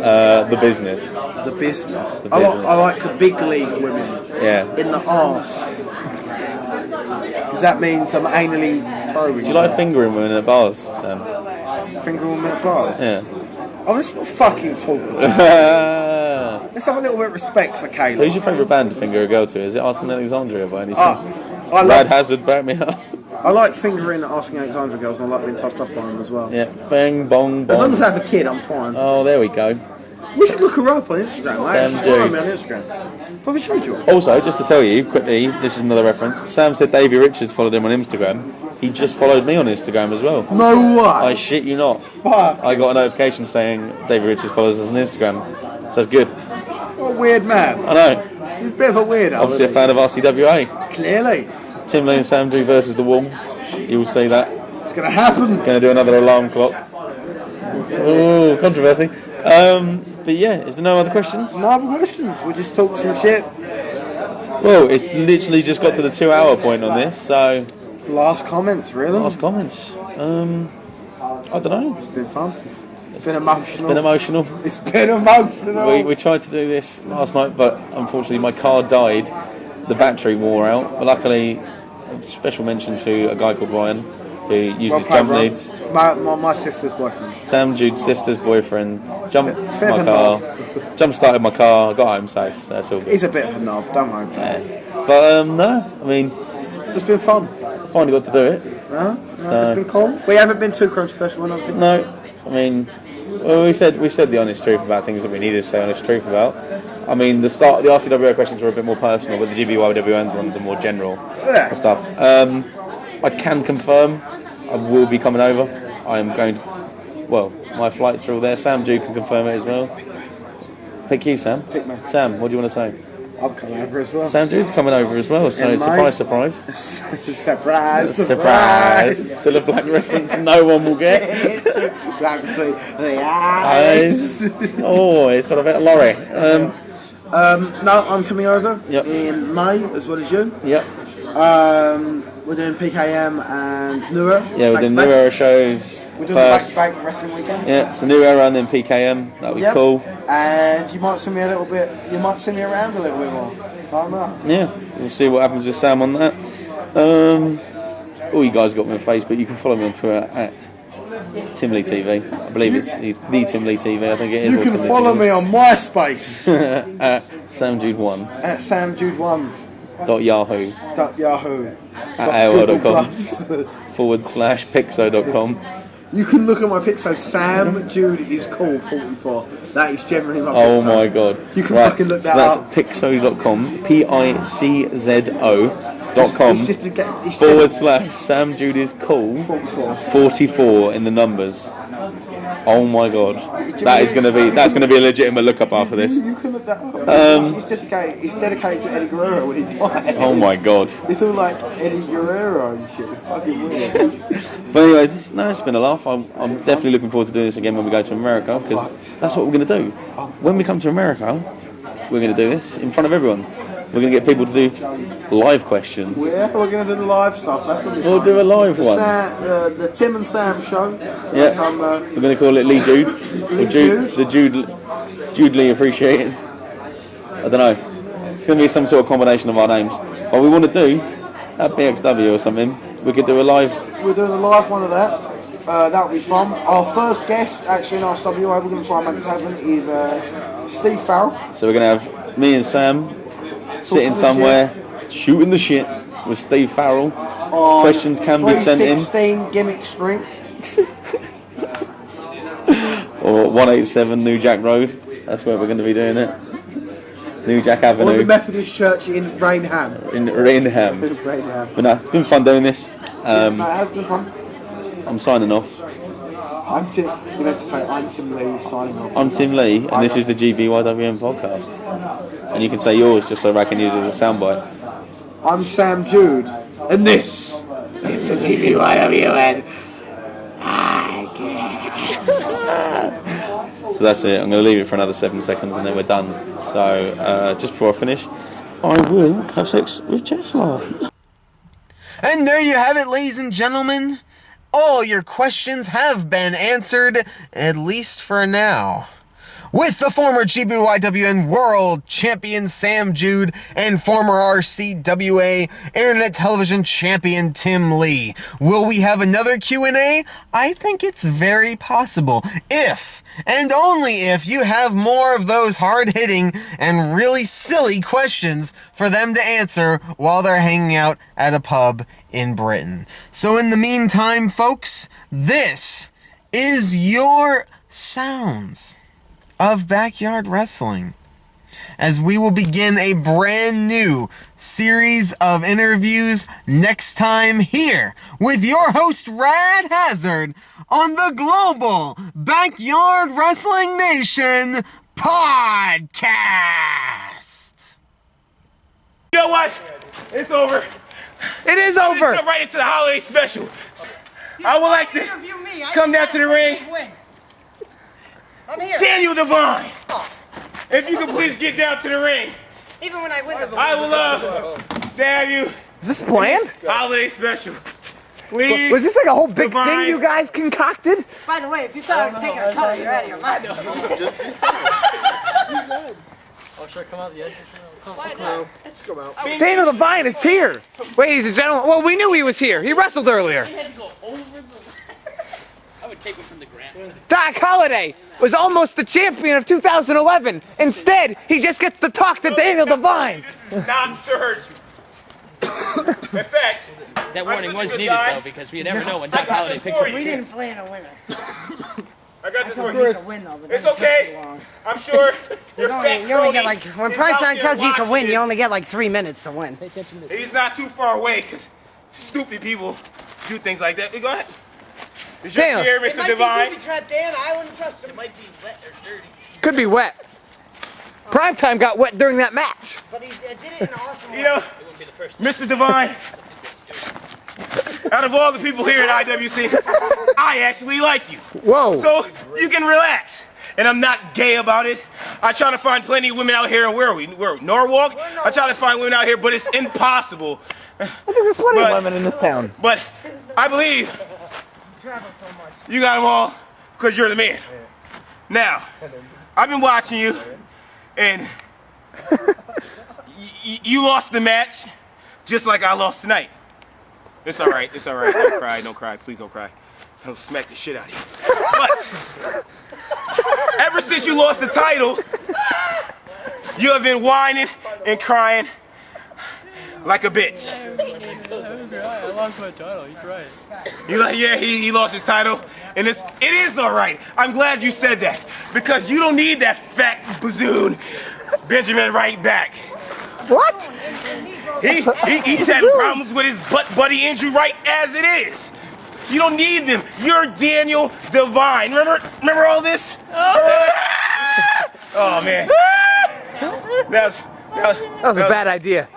The business. The business. The I business. like to big league women. Yeah. In the arse. Because that means I'm anally probing. Do you like fingering women in bars, Sam? Finger women at bars? Yeah. Oh, let's not fucking talk about it. Let's have a little bit of respect for Kayla. Who's your favourite band to finger a girl to? Is it Asking Alexandria by any chance? I Brad Hazard, back me up. I like fingering Asking Alexandria girls, and I like being tossed up by them as well. Yeah, bang, bong, bong. As long as I have a kid, I'm fine. Oh, there we go. We should look her up on Instagram. Right? She's Sam following Jude. me on Instagram. Have I showed you? Also, just to tell you quickly, this is another reference. Sam said Davey Richards followed him on Instagram. He just followed me on Instagram as well. No way. I shit you not. Fuck. I got a notification saying Davey Richards follows us on Instagram. So it's good. What a weird man. I know. He's a bit of a weirdo. Obviously a fan of RCWA. Clearly. Tim Lee and Sam Drew versus the Wolves. You will see that. It's going to happen. Going to do another alarm clock. Ooh, controversy. But yeah, is there no other questions? No other questions. We'll just talk some shit. Well, it's literally just got to the 2 hour point on this, so... Last comments, really? Last comments. I don't know. It's been fun. It's been emotional. It's been emotional. We tried to do this last night, but unfortunately my car died. The battery wore out. But luckily, a special mention to a guy called Ryan, who uses jump leads. My sister's boyfriend. Sam Jude's sister's boyfriend jump started my car, got home safe, so that's all good. He's a bit of a knob, don't worry about it. But no, I mean, it's been fun. Finally got to do it. It's been cool. We haven't been too controversial, I don't think. No, I mean, well, we said the honest truth about things that we needed to say honest truth about. I mean, the RCWA questions were a bit more personal, but the GBYWN's ones are more general and stuff. I can confirm I will be coming over. I am going to, well, my flights are all there. Sam Jude can confirm it as well. Pick you, Sam. Pick me. Sam, what do you want to say? I'm coming over as well. Sam Jude's coming over as well, so surprise. Surprise. Still a black reference no one will get. Black between the eyes. Oh, it's got a bit of lorry. No, I'm coming over in May as well as you. Yep. We're doing PKM and Neuro. Yeah, we're doing Neuro shows. We're doing the back-to-back wrestling weekends. Yeah, so Neuro and then PKM. That'll be cool. And you might see me a little bit. You might see me around a little bit more. I don't know. Yeah, we'll see what happens with Sam on that. All you guys got me on Facebook. You can follow me on Twitter at Tim Lee TV. I believe it's the Tim Lee TV. I think it is. You can follow me on MySpace at SamJude1. At SamJude1. .yahoo. .yahoo. At AOL.com. /Pixo.com. You can look at my Pixo. Sam Jude is cool 44. That is generally my Pixo. Oh my god. You can fucking look that up. That's Pixo.com. PICZO.com. /Sam Jude is cool 44 in the numbers. Oh my god. That's gonna be a legitimate look up after this. You can look that up. It's dedicated to Eddie Guerrero when he died. Oh my god. It's all like Eddie Guerrero and shit. It's fucking weird. But anyway, it's been a laugh. I'm definitely looking forward to doing this again when we go to America, because that's what we're going to do. When we come to America, we're going to do this in front of everyone. We're going to get people to do live questions. Yeah, we're going to do the live stuff. That's going to be We'll fun. do a live one. The Tim and Sam show. Yeah. We're going to call it Lee Jude. The Jude Lee Appreciated. I don't know. It's going to be some sort of combination of our names. What we want to do at BXW or something, we could do a live. We're doing a live one of that. That would be fun. Our first guest, actually in RCWA, we're going to try and make this happen, is Steve Farrell. So we're going to have me and Sam sitting somewhere, shooting the shit with Steve Farrell. Questions can be sent in. 316 Gimmick Street. Or 187 New Jack Road. That's where we're going to be doing it. New Jack Avenue. Or the Methodist Church in Rainham. In Rainham. But no, it's been fun doing this. It has been fun. I'm signing off. I'm Tim. You meant to say I'm Tim Lee signing off. I'm Tim Lee, and this is the GBYWN podcast. And you can say yours just so I can use it as a soundbite. I'm Sam Jude, and this is the GBYWN. So that's it. I'm going to leave it for another 7 seconds, and then we're done. So just before I finish, I will have sex with Chesla. And there you have it, ladies and gentlemen. All your questions have been answered, at least for now. With the former GBYWN World Champion Sam Jude and former RCWA Internet Television Champion Tim Lee. Will we have another Q&A? I think it's very possible. If, and only if, you have more of those hard-hitting and really silly questions for them to answer while they're hanging out at a pub in Britain. So in the meantime, folks, this is your sounds of backyard wrestling, as we will begin a brand new series of interviews next time here with your host Rad Hazard on the Global Backyard Wrestling Nation podcast. You know what? It's over. It is over. Let's jump right into the holiday special. I would like to come down to the ring. I'm here. Daniel Devine, if you could please get down to the ring. Even when I win the I would love to have you. Is this planned? Holiday special. Please. Was this like a whole big Devine. thing you guys concocted? By the way, if you thought I was taking a color, you're out of your mind. Oh, should I come out the edge? Why not? Daniel Devine is here. Ladies and gentlemen, well, we knew he was here. He wrestled earlier. I would take him from the ground. Doc Holliday was almost the champion of 2011. Instead, he just gets to talk to Daniel Devine. This is not church. In fact, That warning I'm was such a needed, guy. though, because we never know when I Doc got Holliday this picks for up. you. We didn't plan a winner. I got this for We you. could win though, but It's then it took okay. too long. I'm sure your fat You only get crony like, when is prime out time there tells you you can watching win, you this. only get like 3 minutes to win. He's not too far away because stupid people do things like that. Go ahead. Is your Damn. chair, It Mr. might Devine? be trapped in, I wouldn't trust him. It might be wet or dirty. Could be wet. Primetime got wet during that match. But he did it in an awesome way. You know, Mr. Devine, out of all the people here at IWC, I actually like you. Whoa. So you can relax. And I'm not gay about it. I try to find plenty of women out here, and where are we? Norwalk? I try to find women out here, but it's impossible. I think there's plenty But- of women in this town. But I believe you got them all because you're the man. Now, I've been watching you, and you lost the match just like I lost tonight. It's all right. It's all right. Don't cry. Don't cry. Please don't cry. I'll smack the shit out of you. But ever since you lost the title, you have been whining and crying like a bitch. I lost my title, he's right. You're like, yeah, he lost his title, and it is all right. I'm glad you said that because you don't need that fat bazoon Benjamin right back. What? He's had problems with his butt buddy Andrew Wright as it is. You don't need them. You're Daniel Devine. Remember all this? Oh man, that was a bad idea.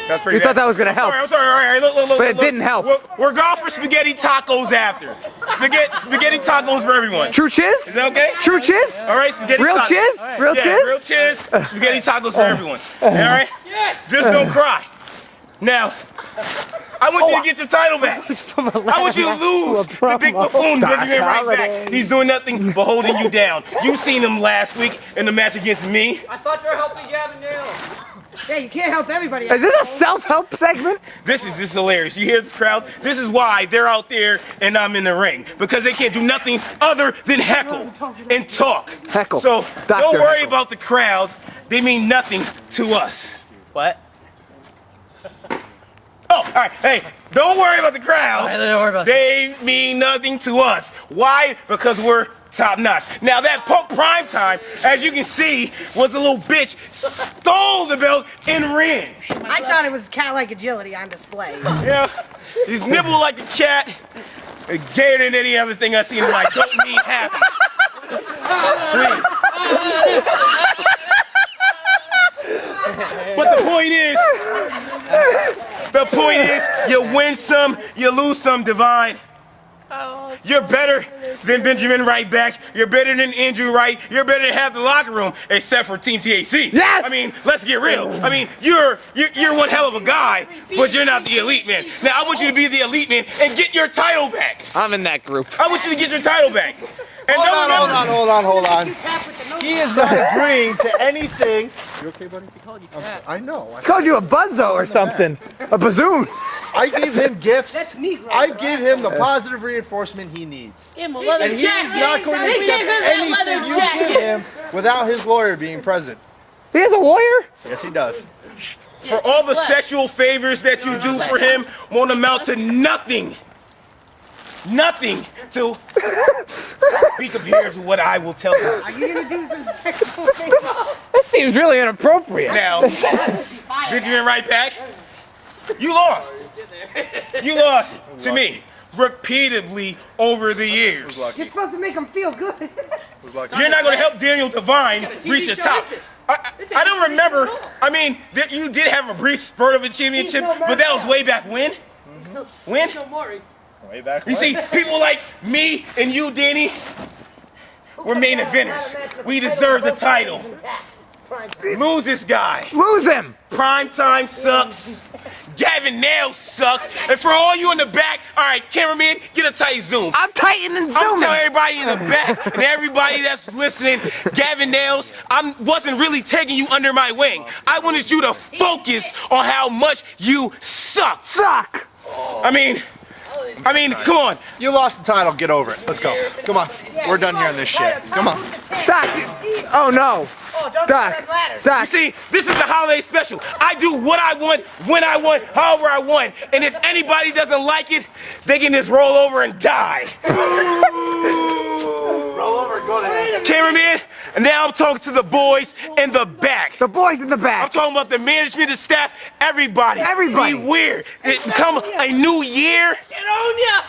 That's pretty You thought bad. that was gonna help. I'm sorry. All right, look. But it didn't help. We're going for spaghetti tacos after. Spaghetti tacos for everyone. True chiz? Is that okay? True chiz? All right, spaghetti Real tacos. chiz? Real Yeah, chiz? real chiz. Spaghetti tacos for everyone. All right? Just don't cry. Now, I want you to get your title back. I want you to lose the big buffoon Benjamin right back. He's doing nothing but holding you down. You seen him last week in the match against me. I thought you were helping Gavin Nail. Yeah, you can't help everybody. Is this a self-help segment? This is hilarious. You hear this crowd? This is why they're out there and I'm in the ring. Because they can't do nothing other than heckle and talk. Heckle. So Dr. don't worry Heckle. about the crowd. They mean nothing to us. What? Oh, all right. Hey, don't worry about the crowd. Don't worry about They mean nothing to us. Why? Because we're top notch. Now that Punk Primetime, as you can see, was a little bitch, stole the belt and ran. I thought it was cat-like agility on display. Yeah, he's nibble like a cat, gayer than any other thing I've seen in my don't mean happy. Please. But the point is, you win some, you lose some, Divine. You're better than Benjamin Wright back. You're better than Andrew Wright. You're better than half the locker room, except for Team TAC. Yes! I mean, let's get real. I mean, you're one hell of a guy, but you're not the elite man. Now, I want you to be the elite man and get your title back. I'm in that group. I want you to get your title back. And Hold on. He is not agreeing to anything. You okay, buddy? He called you fat. I know. I called you a buzzo or something. A bazoon. I gave him gifts. That's Negro. I gave him the positive reinforcement he needs. Give him a leather And he's not going to accept anything you give him without his lawyer being present. He has a lawyer? Yes, he does. for all the sexual favors that you do for him won't amount to nothing. Nothing to be compared to what I will tell you. Are you gonna do some sexual things? That seems really inappropriate. Now, Benjamin right back. You lost. You lost to me repeatedly over the years. You're supposed to make them feel good. You're not going to help Daniel Devine reach the top. I don't remember. I mean, you did have a brief spurt of a championship, but that was way back when. When? Way back You see, people like me and you, Danny, we're main eventers. We deserve the title. Lose this guy. Lose him. Primetime sucks. Gavin Nails sucks. And for all you in the back, all right, cameraman, get a tight zoom. I'm tightening and I'm zooming. telling everybody in the back and everybody that's listening, Gavin Nails, I wasn't really taking you under my wing. I wanted you to focus on how much you suck. Suck. I mean, come on. You lost the title. Get over it. Let's go. Come on. We're done hearing this shit. Come on. Doc. Oh no. Doc. You Doc. see, this is the holiday special. I do what I want, when I want, however I want. And if anybody doesn't like it, they can just roll over and die. Roll over and go to hell. Cameraman, and now I'm talking to the boys in the back. The boys in the I'm back. talking about the management, the staff, everybody. Everybody. Be weird. It come a new year. Get on ya!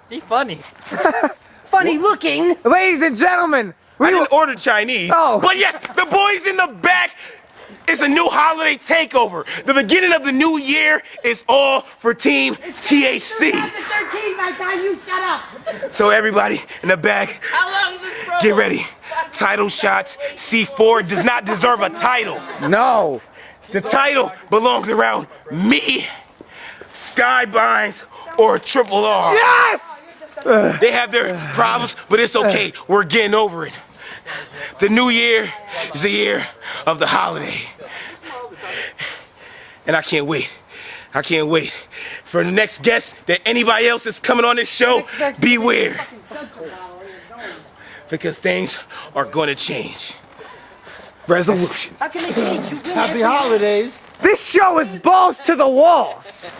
Be funny. Funny looking. Ladies and gentlemen. I didn't order Chinese. Oh. But yes, the boys in the back. It's a new holiday takeover. The beginning of the new year is all for Team TAC. 2013 by the time you shut up. So everybody in the back, How long is this promo? get ready. Title shots. C4 does not deserve a title. No. The title belongs around me, Skybinds, or Triple R. Yes. They have their problems, but it's okay. We're getting over it. The new year is the year of the holiday. And I can't wait. I can't wait for the next guest that anybody else is coming on this show. Beware. Because things are going to change. Resolution. How can they change you? Happy holidays. This show is balls to the walls.